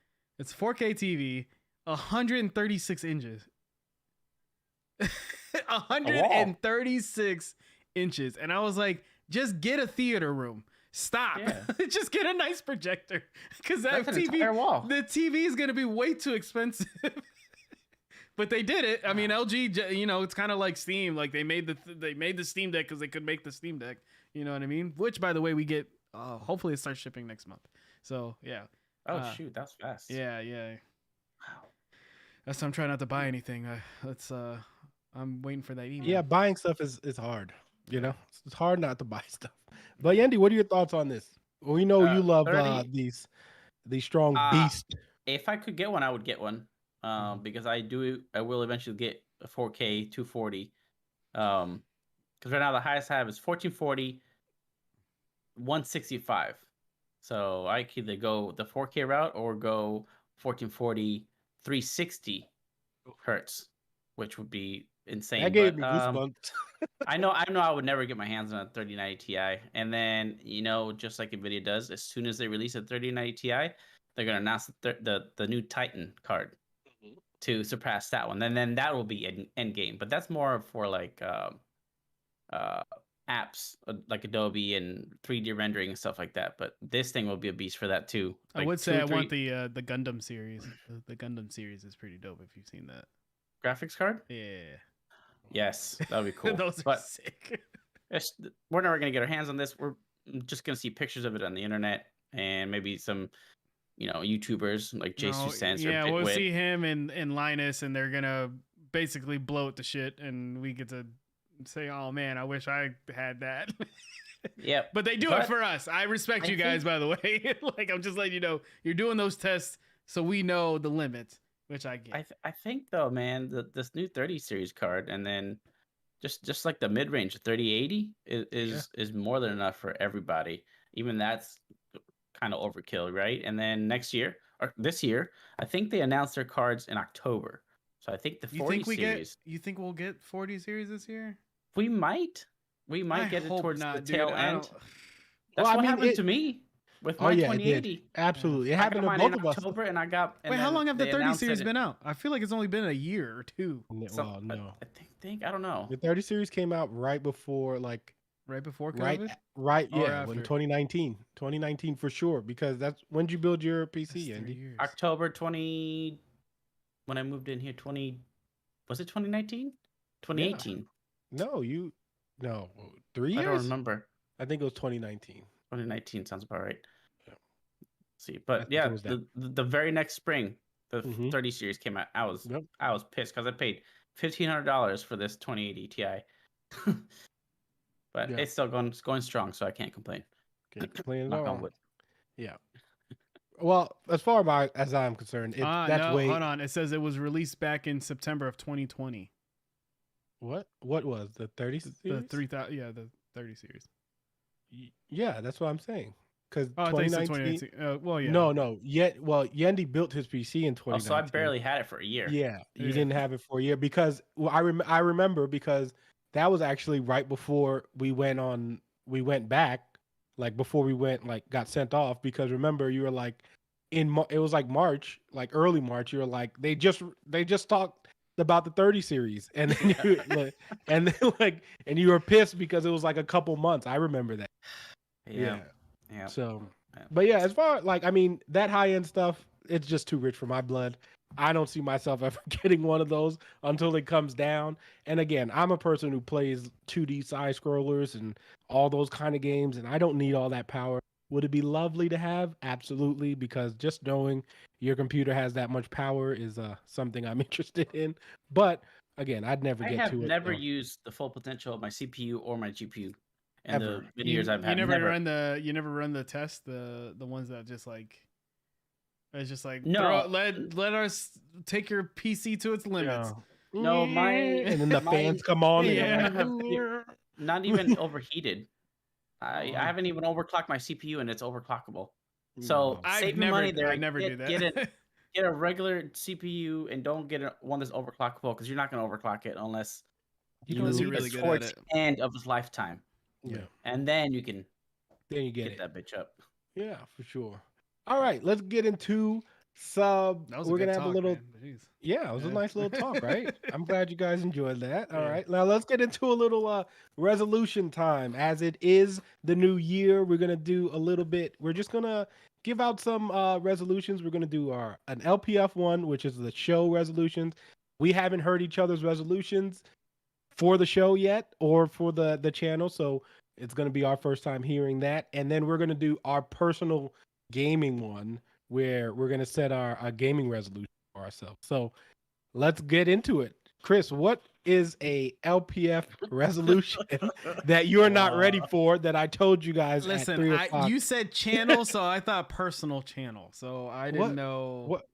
It's 4K TV, 136 inches. 136 inches. And I was like, just get a theater room. Stop. Yeah. Just get a nice projector. Because that TV, wall. The TV is going to be way too expensive. But they did it. I mean, LG, you know, it's kind of like Steam. Like they made the Steam Deck because they could make the Steam Deck. You know what I mean? Which, by the way, we get. Hopefully, it starts shipping next month. So yeah. Oh shoot, that's fast. Yeah. Wow. That's why I'm trying not to buy anything. I'm waiting for that email. Yeah, buying stuff is hard. You know, it's hard not to buy stuff. But Yendi, what are your thoughts on this? We know you love these strong beasts. If I could get one, I would get one. Because I will eventually get a 4K 240. Because right now the highest I have is 1440, 165. So I could either go the 4K route or go 1440, 360 hertz, which would be insane. That gave me goosebumps. I know I would never get my hands on a 3090 Ti. And then, you know, just like Nvidia does, as soon as they release a 3090 Ti, they're going to announce the new Titan card to surpass that one. And then that will be an end game. But that's more for like apps like Adobe and 3D rendering and stuff like that. But this thing will be a beast for that too. Like I would say I want the Gundam series. The Gundam series is pretty dope if you've seen that. Graphics card? Yeah. Yes, that'd be cool. Those are sick. We're never gonna get our hands on this. We're just gonna see pictures of it on the internet and maybe some, you know, YouTubers like Jesus Sands. Yeah, we'll see him and Linus, and they're gonna basically blow it to shit, and we get to say, "Oh man, I wish I had that." Yeah, but they do it for us. I respect you guys, by the way. Like I'm just letting you know, you're doing those tests so we know the limits. Which I get. I think though, man, this new 30 series card, and then just like the mid range 3080 is more than enough for everybody. Even that's kind of overkill, right? And then next year or this year, I think they announced their cards in October. So I think the 40 series. You think we'll get 40 series this year? We might. We might get it towards the tail end. That's what happened to me. With my 2080. Absolutely. It happened to both of us. October and I got. Wait, how long have the 30 series been out? I feel like it's only been a year or two. Well, no. I think I don't know. The 30 series came out right before COVID? Right, yeah, when 2019. 2019 for sure, because that's when did you build your PC, Andy? October 20 when I moved in here. Was it 2019? 2018. Yeah. No, 3 years? I don't remember. I think it was 2019. 2019 sounds about right. Yeah. See, but yeah, the very next spring, the 30 series came out. I was pissed because I paid $1,500 for this 2080 Ti. But it's still going strong, so I can't complain. Can't complain at all. Yeah. Well, as far as I'm concerned, hold on. It says it was released back in September of 2020. What was the 30 series? The 3000, the 30 series. Yeah, that's what I'm saying. Because 2019. Well, yeah. No. Yendi built his PC in 2019. So I barely had it for a year. Yeah, you didn't have it for a year because I remember because that was actually right before we went back, like before we got sent off. Because remember, you were like it was like March, like early March. You were like they just talked about the 30 series, and then and you were pissed because it was like a couple months. I remember that. Yeah. So, but yeah, as far like I mean that high end stuff, it's just too rich for my blood. I don't see myself ever getting one of those until it comes down. And again, I'm a person who plays 2D side scrollers and all those kind of games, and I don't need all that power. Would it be lovely to have? Absolutely, because just knowing your computer has that much power is something I'm interested in. But again, I'd never get to it. I have never used the full potential of my CPU or my GPU. And the years I've had. You never run the test, the ones that just like it's just like no, let us take your PC to its limits. No, and then the fans come on. Not even overheated. I haven't even overclocked my CPU, and it's overclockable. So save your money there. I never do that. Get a regular CPU and don't get one that's overclockable because you're not going to overclock it unless you're really good at it. End of its lifetime. Yeah, and then you get that bitch up. Yeah, for sure. All right, let's get into So That was we're a good gonna have a talk, little. man. Jeez. Yeah, it was a nice little talk, right? I'm glad you guys enjoyed that. All Yeah. right, now let's get into a little resolution time. As it is the new year, we're gonna do a little bit. We're just gonna give out some resolutions. We're gonna do an LPF one, which is the show resolutions. We haven't heard each other's resolutions for the show yet or for the channel, so it's gonna be our first time hearing that. And then we're gonna do our personal gaming one, where we're gonna set our gaming resolution for ourselves. So let's get into it. Chris, what is a LPF resolution that you're not ready for that I told you guys at Listen, 3 o'clock? you said channel, so I thought personal channel. So I didn't know. What?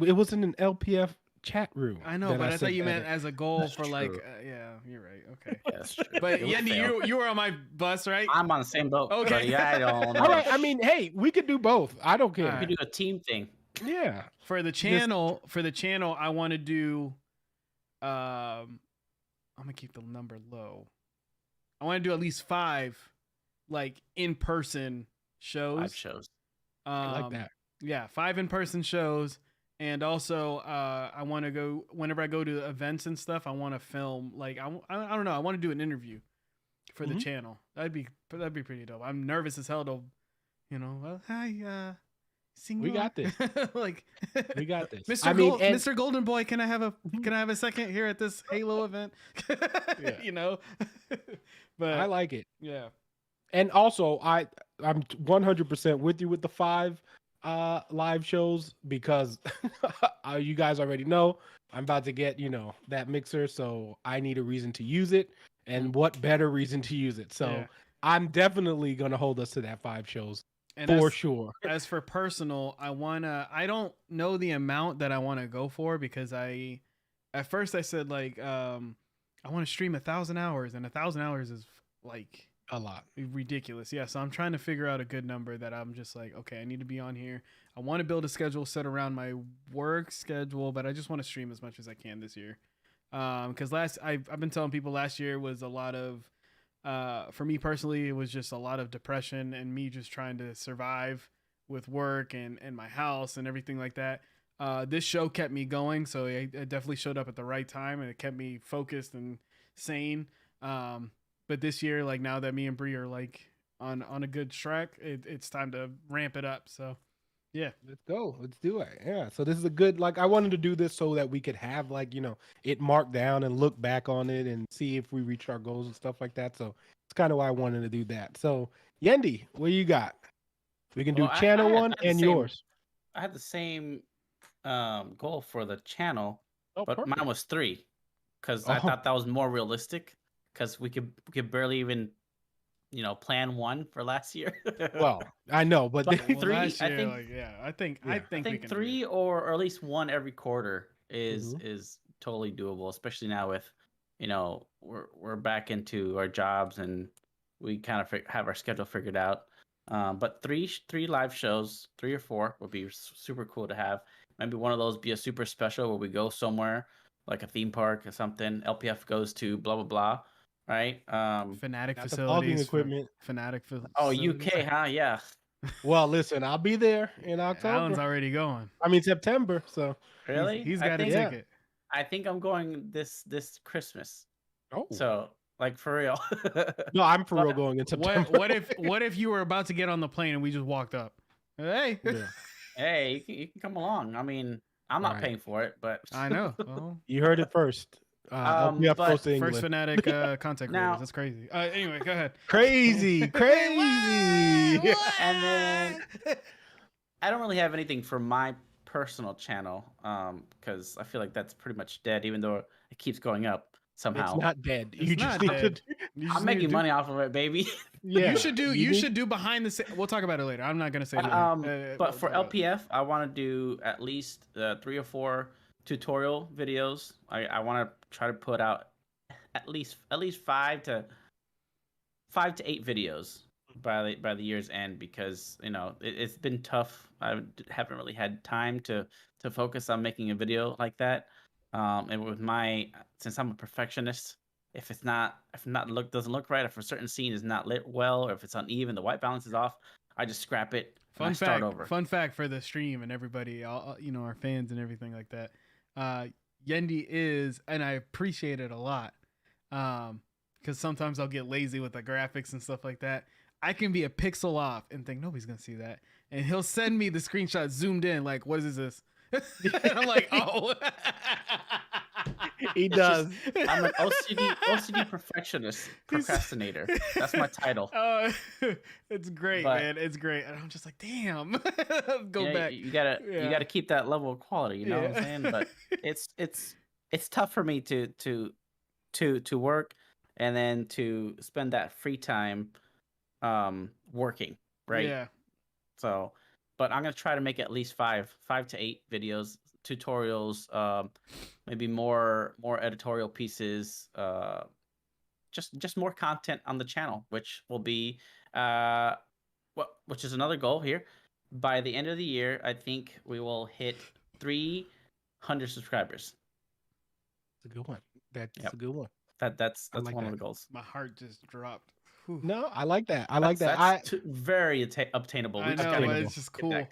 It was in an LPF chat room. I know, but I thought you meant it. as a goal That's for true. like, yeah, you're right. Okay. Yeah, that's true. But It would Yendi, fail. you were on my bus, right? I'm on the same boat. Okay. Buddy. I don't know. All right. I mean, hey, we could do both. I don't care. All We do a team thing. Yeah. For the channel, I want to do. I'm gonna keep the number low. I want to do at least 5, like in-person shows. 5 shows. I like that. Yeah, 5 in-person shows, and also I want to go whenever I go to events and stuff. I want to film. Like I don't know. I want to do an interview for the channel. That'd be pretty dope. I'm nervous as hell to, well, hi, We got this. like We got this. Mr. Golden Boy, can I have a second here at this Halo event? Yeah. But I like it. Yeah. And also, I'm 100% with you with the 5 live shows, because you guys already know I'm about to get that mixer, so I need a reason to use it, and what better reason to use it? So Yeah. I'm definitely gonna hold us to that 5 shows And for sure. As for personal, I don't know the amount that I want to go for, because at first I said like I want to stream 1,000 hours, and 1,000 hours is like A lot. ridiculous. Yeah, so I'm trying to figure out a good number that I'm just like, okay, I need to be on here. I want to build a schedule set around my work schedule, but I just want to stream as much as I can this year. Because I've been telling people last year was a lot of, for me personally, it was just a lot of depression and me just trying to survive with work and my house and everything like that. This show kept me going, so it definitely showed up at the right time, and it kept me focused and sane. But this year, like now that me and Bree are like on a good track, it's time to ramp it up. So yeah, let's go. Let's do it. Yeah. So this is a good, like, I wanted to do this so that we could have like, it marked down and look back on it and see if we reached our goals and stuff like that. So it's kind of why I wanted to do that. So Yendi, what you got? We can do channel one and yours. I had the same goal for the channel, but perfect. mine was 3, because I thought that was more realistic, because we could barely even plan 1 for last year. Well, I know, but 3, I think 3 or at least 1 every quarter is totally doable, especially now with we're back into our jobs and we kind of have our schedule figured out. But 3 live shows, 3 or 4 would be super cool to have. Maybe one of those be a super special where we go somewhere like a theme park or something. LPF goes to blah blah blah, right? Fanatic facilities, equipment. Fanatic facilities. Oh, UK, huh? Yeah. Well, listen, I'll be there in October. Alan's already going. I mean September. So really, he's got a ticket. I think I'm going this Christmas. Oh, so like for real? No, I'm for real going in September. What if you were about to get on the plane and we just walked up? Hey, hey, you can come along. I mean, I'm not paying for it, but I know. Well, you heard it first. First Fanatic contact creators. That's crazy. Anyway, go ahead. Crazy. And then I don't really have anything for my personal channel, because I feel like that's pretty much dead, even though it keeps going up somehow. It's not dead. I'm making money off of it, baby. Yeah. You should do behind the scenes. We'll talk about it later. I'm not gonna say that. But for LPF, I want to do at least 3 or 4 tutorial videos. I want to try to put out at least 5 to 8 videos by the year's end, because it's been tough. I haven't really had time to focus on making a video like that. And with since I'm a perfectionist, if doesn't look right, if a certain scene is not lit well, or if it's uneven, the white balance is off, I just scrap it Fun fact for the stream and everybody, all, you know, our fans and everything like that. Yendi is, and I appreciate it a lot, because sometimes I'll get lazy with the graphics and stuff like that. I can be a pixel off and think nobody's gonna see that, and he'll send me the screenshot zoomed in, like, what is this? And I'm like, oh. He does. I'm an OCD perfectionist procrastinator. That's my title. It's great, man. It's great. And I'm just like, damn. Go back. You gotta keep that level of quality. You know what I'm saying? But it's tough for me to work and then to spend that free time working, right? Yeah. So, but I'm gonna try to make at least 5 to 8 videos, tutorials, maybe more editorial pieces, just more content on the channel, which will be which is another goal here. By the end of the year, I think we will hit 300 subscribers. That's a good one. That's a good one. That's like one that. of the goals. My heart just dropped. Whew. No, I like that. I like that. Very obtainable. I know, it's just cool.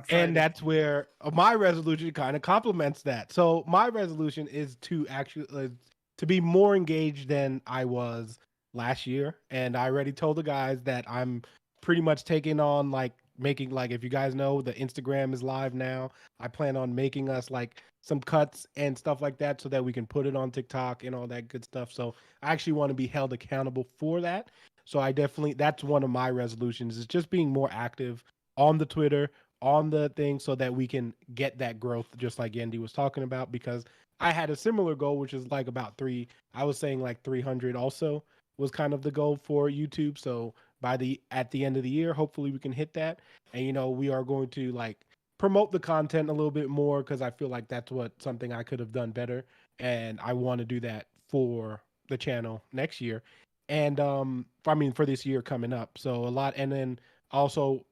And that's where my resolution kind of complements that. So my resolution is to actually to be more engaged than I was last year. And I already told the guys that I'm pretty much taking on making, if you guys know, the Instagram is live now. I plan on making us some cuts and stuff like that so that we can put it on TikTok and all that good stuff. So I actually want to be held accountable for that. So that's one of my resolutions, is just being more active on the Twitter, on the thing, so that we can get that growth, just like Yendi was talking about, because I had a similar goal, which is about 300 also was kind of the goal for YouTube. So at the end of the year, hopefully we can hit that. And, we are going to promote the content a little bit more, because I feel like that's something I could have done better. And I want to do that for the channel next year. And for this year coming up. So a lot. And then I also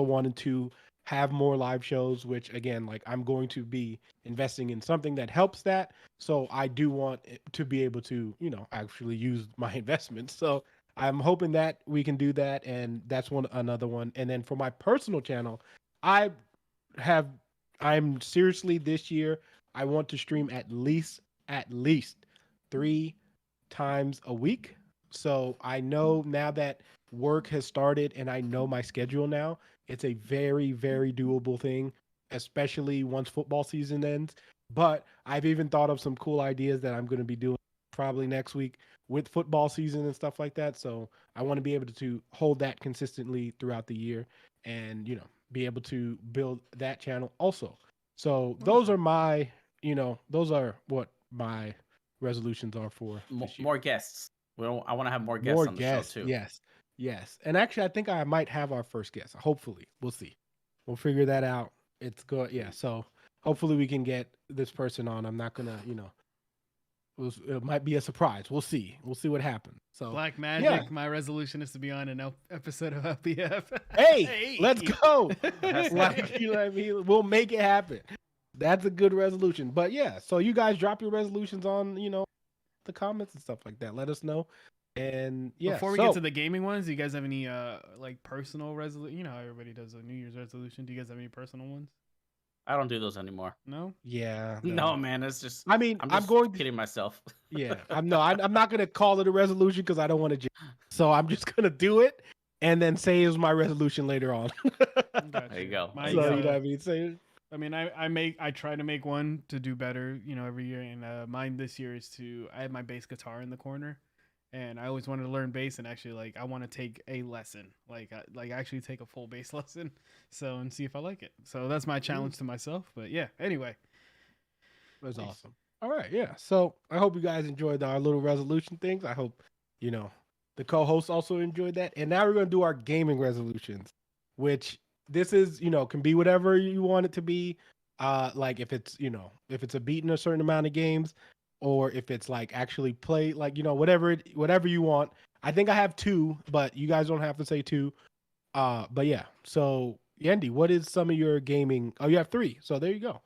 wanted to have more live shows, which again, I'm going to be investing in something that helps that. So I do want to be able to, actually use my investments. So I'm hoping that we can do that. And that's another one. And then for my personal channel, I'm seriously this year, I want to stream at least 3 times a week. So I know now that work has started and I know my schedule now, it's a very, very doable thing, especially once football season ends. But I've even thought of some cool ideas that I'm going to be doing probably next week with football season and stuff like that. So I want to be able to hold that consistently throughout the year and, be able to build that channel also. So those are what my resolutions are for more guests. I want to have more guests on the show too. Yes. And actually, I think I might have our first guest. Hopefully, we'll see. We'll figure that out. It's good. Yeah. So hopefully we can get this person on. I'm not gonna, it might be a surprise. We'll see. We'll see what happens. So Black Magic. Yeah. My resolution is to be on an episode of LPF. Hey, let's go. We'll make it happen. That's a good resolution. But yeah, so you guys drop your resolutions on, the comments and stuff like that. Let us know. And yeah, before we get to the gaming ones, do you guys have any personal resolution? How everybody does a New Year's resolution. Do you guys have any personal ones? I don't do those anymore. No? Yeah. No, man. It's just. I'm going kidding myself. Yeah. I'm not going to call it a resolution because I don't want to. So I'm just going to do it and then say it was my resolution later on. There you go. You know what I mean? I try to make one to do better, every year. And mine this year is I have my bass guitar in the corner. And I always wanted to learn bass, and actually, I want to take a lesson, actually take a full bass lesson, and see if I like it. So that's my challenge to myself. But yeah, anyway, that's awesome. All right, yeah. So I hope you guys enjoyed our little resolution things. I hope the co-hosts also enjoyed that. And now we're gonna do our gaming resolutions, which this is can be whatever you want it to be. If it's a beating a certain amount of games. Or if it's actually play, whatever you want. I think I have 2, but you guys don't have to say 2. But yeah. So Yendi, what is some of your gaming? Oh, you have 3. So there you go.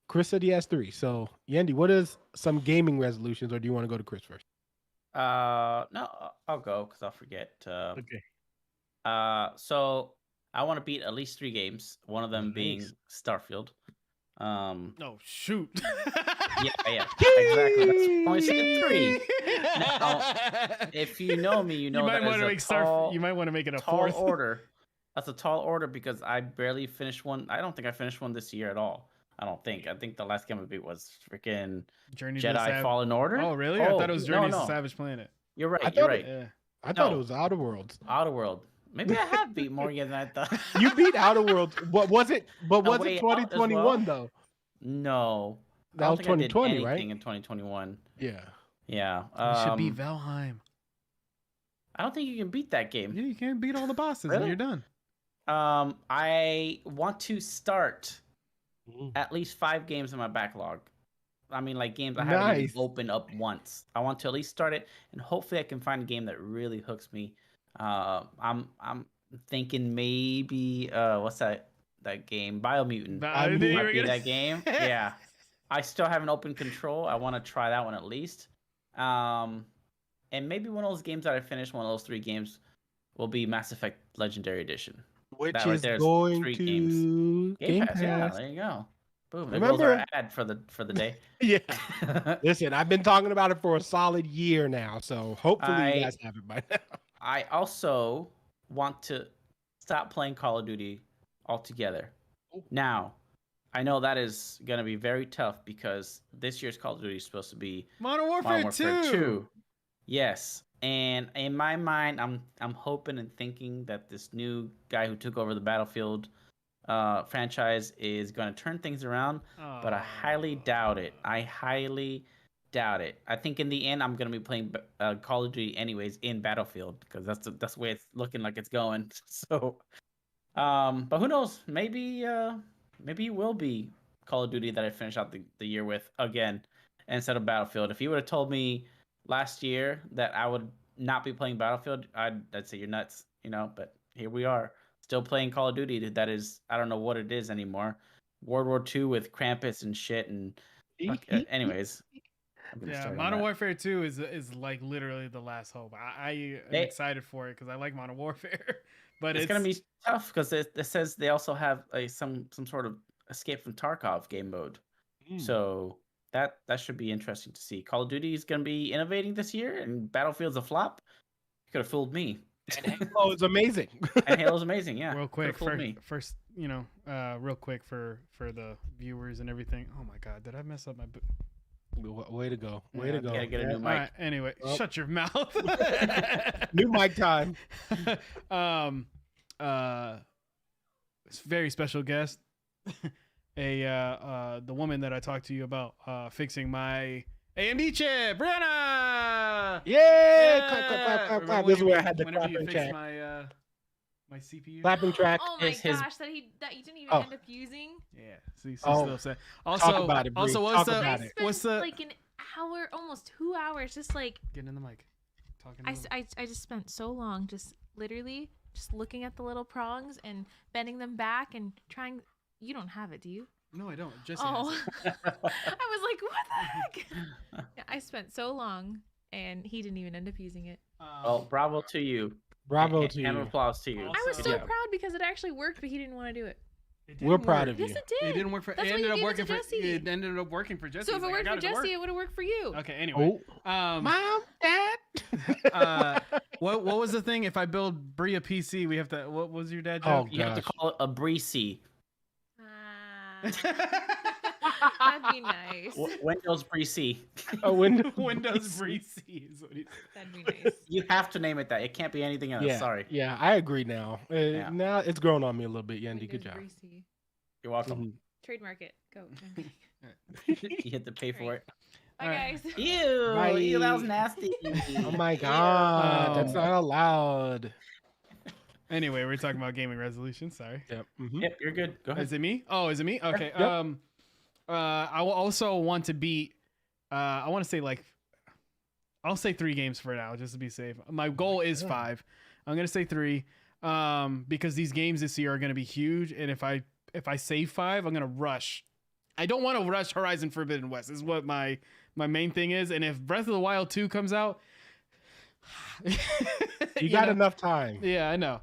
Chris said he has 3. So Yendi, what is some gaming resolutions, or do you want to go to Chris first? No, I'll go because I'll forget. Okay. So I want to beat at least 3 games. One of them being Starfield. No, shoot. Yeah, exactly. That's only saying 3. Now, if you know me, you know might that want to make you might want to make it a tall 4th order. That's a tall order because I barely finished one. I don't think I finished one this year at all. I don't think. I think the last game I beat was freaking Jedi Fallen Order. Oh, really? I thought it was Journey to the Savage Planet. You're right. You're right. Yeah. I thought it was Outer Worlds. Outer World. Maybe I have beat more than I thought. You beat Outer Worlds. What was it? But was it 2021 though? No. That was 2020, right? In 2021. Yeah. Yeah. You should beat Valheim. I don't think you can beat that game. Yeah, you can't beat all the bosses and you're done. I want to start at least 5 games in my backlog. I mean, like games I haven't even opened up once. I want to at least start it, and hopefully I can find a game that really hooks me. I'm thinking maybe what's that game? Biomutant. Might be that game. Yeah. I still haven't opened Control. I want to try that one at least. And maybe one of those games that I finished, one of those 3 games, will be Mass Effect Legendary Edition. Which is going to Game Pass. Yeah, there you go. Boom. There goes our ad for the day. Yeah. Listen, I've been talking about it for a solid year now, so hopefully you guys have it by now. I also want to stop playing Call of Duty altogether. Now, I know that is going to be very tough because this year's Call of Duty is supposed to be Modern Warfare 2. Yes. And in my mind, I'm hoping and thinking that this new guy who took over the Battlefield franchise is going to turn things around, but I highly doubt it. I think in the end, I'm going to be playing Call of Duty anyways in Battlefield because that's the way it's looking like it's going. So, but who knows? Maybe it will be Call of Duty that I finish out the year with again instead of Battlefield. If you would have told me last year that I would not be playing Battlefield, I'd say you're nuts, but here we are still playing Call of Duty. That is, I don't know what it is anymore. World War II with Krampus and shit. And anyways. Yeah, Modern Warfare 2 is like literally the last hope. I am excited for it because I like Modern Warfare. But it's going to be tough because it says they also have some sort of Escape from Tarkov game mode. So that should be interesting to see. Call of Duty is going to be innovating this year, and Battlefield's a flop. You could have fooled me. And Halo is amazing. And Halo's amazing, yeah. Real quick, first, real quick for the viewers and everything. Oh my God, did I mess up my? Way to go! Way to go! Gotta get a new mic. Anyway, shut your mouth. New mic time. Very special guest. The woman that I talked to you about fixing my AMD chip, Brianna. Yeah! Clap. This is where I had the clapping track. My CPU. Clapping track. Oh my gosh, that you didn't even end up using. Yeah, see, still upset. Also, talk about it, also, what's the like an hour, almost 2 hours, just like getting in the mic, talking. I just spent so long, just literally just looking at the little prongs and bending them back and trying. You don't have it, do you? No, I don't. Just I was like, what the heck? Yeah, I spent so long, and he didn't even end up using it. Well, bravo to you. Bravo to you. And applause to you. I was so proud because it actually worked, but he didn't want to do it. We're proud of you. Yes, it did. It didn't work for. It ended up working for Jesse. So if it worked for Jesse, it would have worked for you. Okay. Anyway. Mom, Dad. What was the thing? If I build Brie a PC, we have to. What was your dad joke? You have to call it a Breezy. That'd be nice. Windows Breezy. Windows Breezy is what he said. That'd be nice. You have to name it that. It can't be anything else. Yeah, Sorry. Yeah, I agree now. Now it's grown on me a little bit, Yendi. Good job. Breezy. You're welcome. Mm-hmm. Trademark it. Go. You had to pay for it. Bye, guys. Ew. Bye. Ew, that was nasty. Oh my God. That's not allowed. Anyway, we're talking about gaming resolution. Sorry. Yep. Yep, you're good. Go ahead. Is it me? Oh, is it me? Okay. Yep. I will also want to beat. I want to say I'll say 3 games for now, just to be safe. My goal is 5. I'm gonna say 3, because these games this year are gonna be huge, and if I say 5, I'm gonna rush. I don't want to rush Horizon Forbidden West. Is what my main thing is, and if Breath of the Wild 2 comes out. You got enough time. Yeah, I know.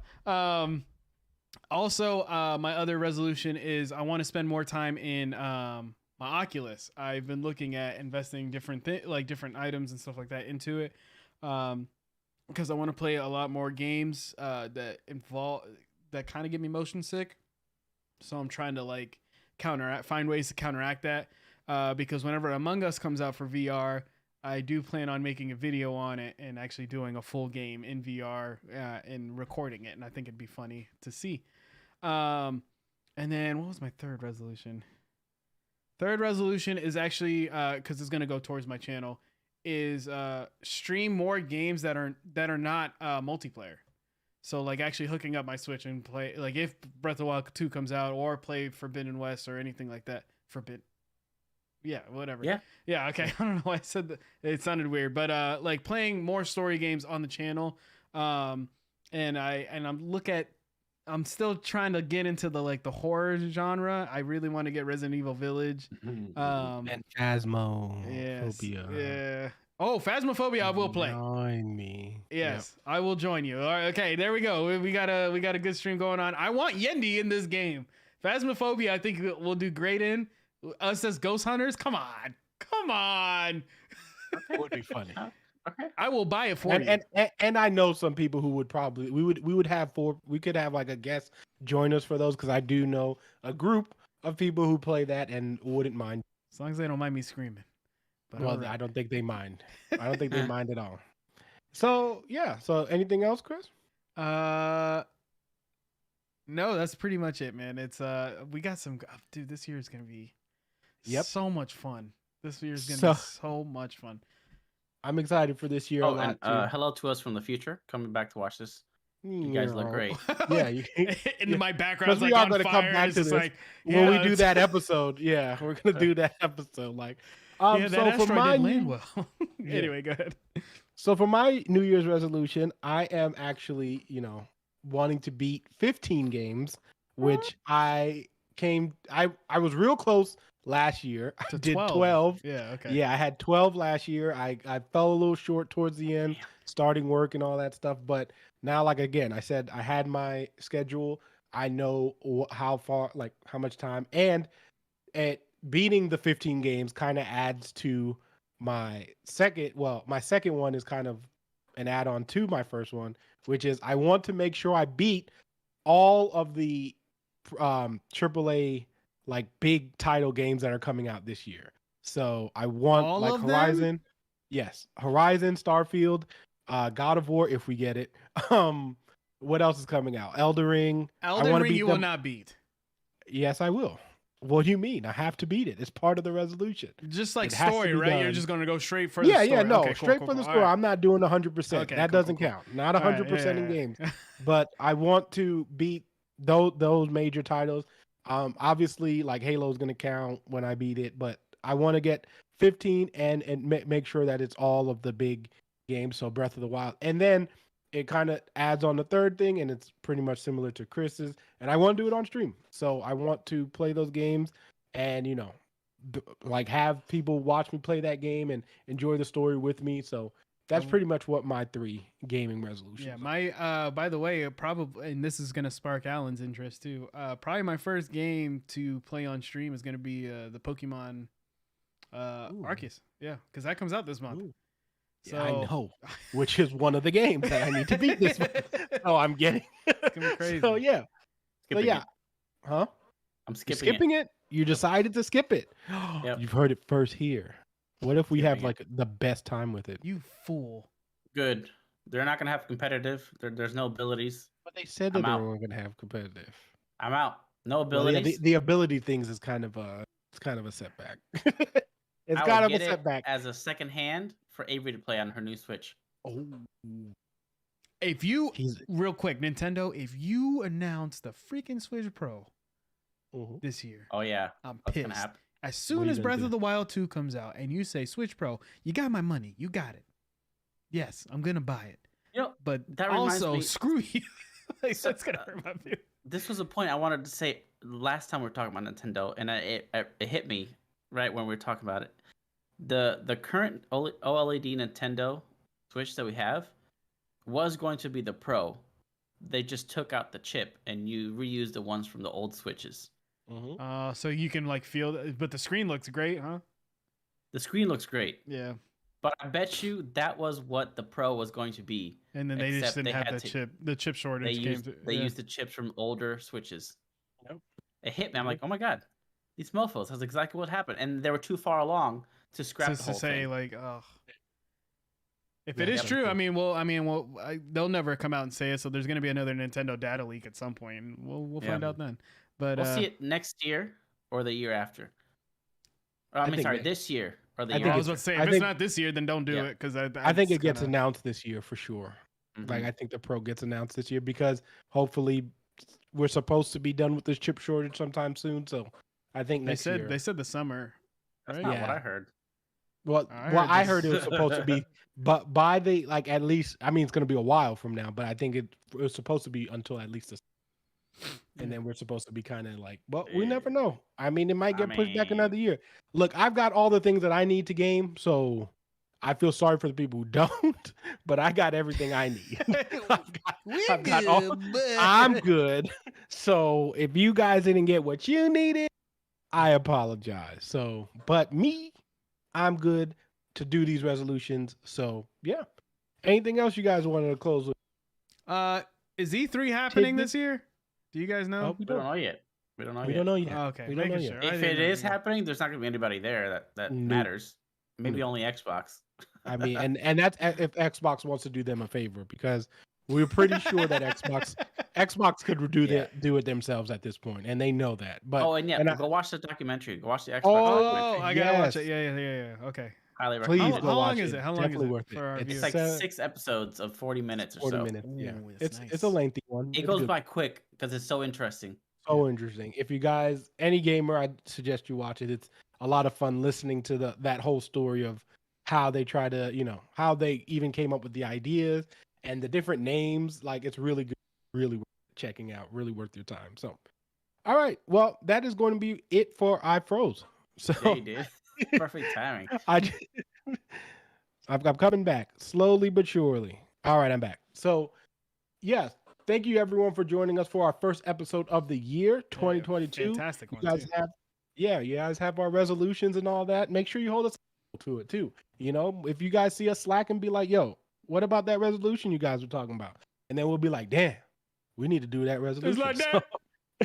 Also, my other resolution is I want to spend more time in my Oculus. I've been looking at investing different different items and stuff like that into it, because I want to play a lot more games that kind of get me motion sick. So I'm trying to like find ways to counteract that. Because whenever Among Us comes out for VR, I do plan on making a video on it and actually doing a full game in VR and recording it. And I think it'd be funny to see. And then what was my third resolution? Third resolution is actually because it's gonna go towards my channel. Is stream more games that are not multiplayer. So like actually hooking up my Switch and play, like if Breath of the Wild 2 comes out, or play Forbidden West or anything like that. Yeah, whatever. Yeah. Okay. I don't know why I said that. It sounded weird, but like playing more story games on the channel. I'm still trying to get into the horror genre. I really want to get Resident Evil Village. And Phasmophobia. Yeah. Oh, Phasmophobia, I will play. Join me. Yes, yep. I will join you. All right, okay, there we go. We got a good stream going on. I want Yendi in this game. Phasmophobia, I think we'll do great in. Us as ghost hunters, come on. It would be funny. Okay. I will buy it for you. And I know some people who would probably we could have like a guest join us for those, because I do know a group of people who play that and wouldn't mind. As long as they don't mind me screaming. But well, right. I don't think they mind. I don't think they mind at all. So yeah. So anything else, Chris? No, that's pretty much it, man. It's we got some dude. This year is gonna be so much fun. This year is gonna be so much fun. I'm excited for this year. Oh, and hello to us from the future coming back to watch this. You guys look great. Yeah, in my background, we are going to come back to this when we do that episode. Yeah, we're going to do that episode. Like, that asteroid didn't land well. Anyway, go ahead. So for my New Year's resolution, I am actually, wanting to beat 15 games, which I was real close last year. I did 12. Yeah, okay. Yeah, I had 12 last year. I fell a little short towards the end, starting work and all that stuff. But now, like, again, I said I had my schedule. I know how far, like, how much time. And beating the 15 games kind of adds to my second. Well, my second one is kind of an add-on to my first one, which is I want to make sure I beat all of the AAA like big title games that are coming out this year. So I want all like Horizon. Yes. Horizon, Starfield, God of War, if we get it. What else is coming out? Elden Ring. Will not beat. Yes, I will. What do you mean? I have to beat it. It's part of the resolution. Just like story, right? Done. You're just going to go straight for the story. Yeah, no. Okay, straight for the story. Right. I'm not doing 100%. Okay, that doesn't count. Not 100% in games. But I want to beat those major titles. Obviously, like Halo is going to count when I beat it, but I want to get 15 and make sure that it's all of the big games. So Breath of the Wild, and then it kind of adds on the third thing, and it's pretty much similar to Chris's. And I want to do it on stream, so I want to play those games, and like have people watch me play that game and enjoy the story with me. So that's pretty much what my 3 gaming resolutions. Yeah, my by the way, probably, and this is gonna spark Alan's interest too. Probably my first game to play on stream is gonna be the Pokemon Arceus. Yeah, because that comes out this month. Ooh. So... Yeah, I know, which is one of the games that I need to beat this month. Oh, I'm getting. It's gonna be crazy. So yeah, Huh? I'm skipping it. You decided to skip it. Yep. You've heard it first here. What if we have like the best time with it? You fool. Good. They're not gonna have competitive. There's no abilities. But they said that they weren't gonna have competitive. I'm out. No abilities. Well, the ability things is kind of a setback. It's kind of a setback. As a second hand for Avery to play on her new Switch. Oh. If you real quick, Nintendo, if you announce the freaking Switch Pro this year, oh yeah, I'm pissed. As soon as Breath of the Wild 2 comes out and you say Switch Pro, you got my money. You got it. Yes, I'm gonna buy it. But that also screw you. Like, that's gonna hurt my feelings. This was a point I wanted to say last time we were talking about Nintendo, and it hit me right when we were talking about it. The current OLED Nintendo Switch that we have was going to be the Pro. they just took out the chip and you reused the ones from the old Switches. So you can like feel, but the screen looks great, huh? The screen looks great. Yeah. But I bet you that was what the Pro was going to be. And then they just didn't have the chip. The chip shortage They used the chips from older Switches. Yep. It hit me. I'm like, oh my god, these mofos. That's exactly what happened. And they were too far along to scrap the whole thing. Like, oh. If it is true, they'll never come out and say it. So there's going to be another Nintendo data leak at some point, and we'll find out then. But we'll see it next year or the year after. This year or the year. I was about to say, if it's not this year, then don't do it, because I think it gets announced this year for sure. Like, I think the Pro gets announced this year because hopefully we're supposed to be done with this chip shortage sometime soon. So I think next year. They said the summer. That's not what I heard. Well, I heard it was supposed to be, but by the at least, I mean, it's going to be a while from now, but I think it was supposed to be until at least and then we're supposed to be kind of like, well, we never know. I mean, it might get pushed back another year. Look, I've got all the things that I need to game, so I feel sorry for the people who don't, but I got everything I need. I'm good. So if you guys didn't get what you needed, I apologize. So, but I'm good to do these resolutions. So yeah. Anything else you guys wanted to close with? Is E3 happening this year? Do you guys know? We don't know yet. We don't know yet. Oh, okay. We don't know yet. If it is happening, there's not going to be anybody there that matters. Maybe only Xbox. I mean, and that's if Xbox wants to do them a favor, because we're pretty sure that Xbox could do it themselves at this point, and they know that. But go watch the documentary. Go watch the Xbox. Oh, I gotta watch it. Yeah. Okay. Highly recommend it. How long is it? How long is it? Worth it. It's like 6 episodes of 40 minutes or 40 so. minutes. Yeah, it's it's a lengthy one. It goes by quick because it's so interesting. So interesting. If you guys, any gamer, I'd suggest you watch it. It's a lot of fun listening to that whole story of how they try to, how they even came up with the ideas and the different names. Like, it's really good, really worth checking out, really worth your time. So, all right. Well, that is going to be it for I Froze. So yeah, you did. Perfect timing. I'm coming back slowly but surely. All right, I'm back. So, yes, thank you everyone for joining us for our first episode of the year 2022. Fantastic one. You guys have our resolutions and all that. Make sure you hold us to it too. If you guys see us slacking, be like, yo, what about that resolution you guys were talking about? And then we'll be like, damn, we need to do that resolution. It's like that.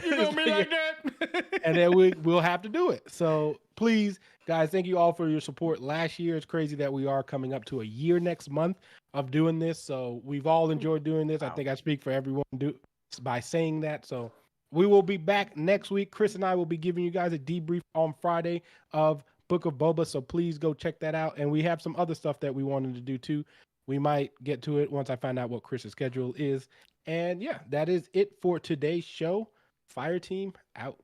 You're gonna be like that. And then we'll have to do it. So please, guys, thank you all for your support last year. It's crazy that we are coming up to a year next month of doing this. So we've all enjoyed doing this. Wow. I think I speak for everyone by saying that. So we will be back next week. Chris and I will be giving you guys a debrief on Friday of Book of Boba. So please go check that out. And we have some other stuff that we wanted to do too. We might get to it once I find out what Chris's schedule is. And yeah, that is it for today's show. Fire Team out.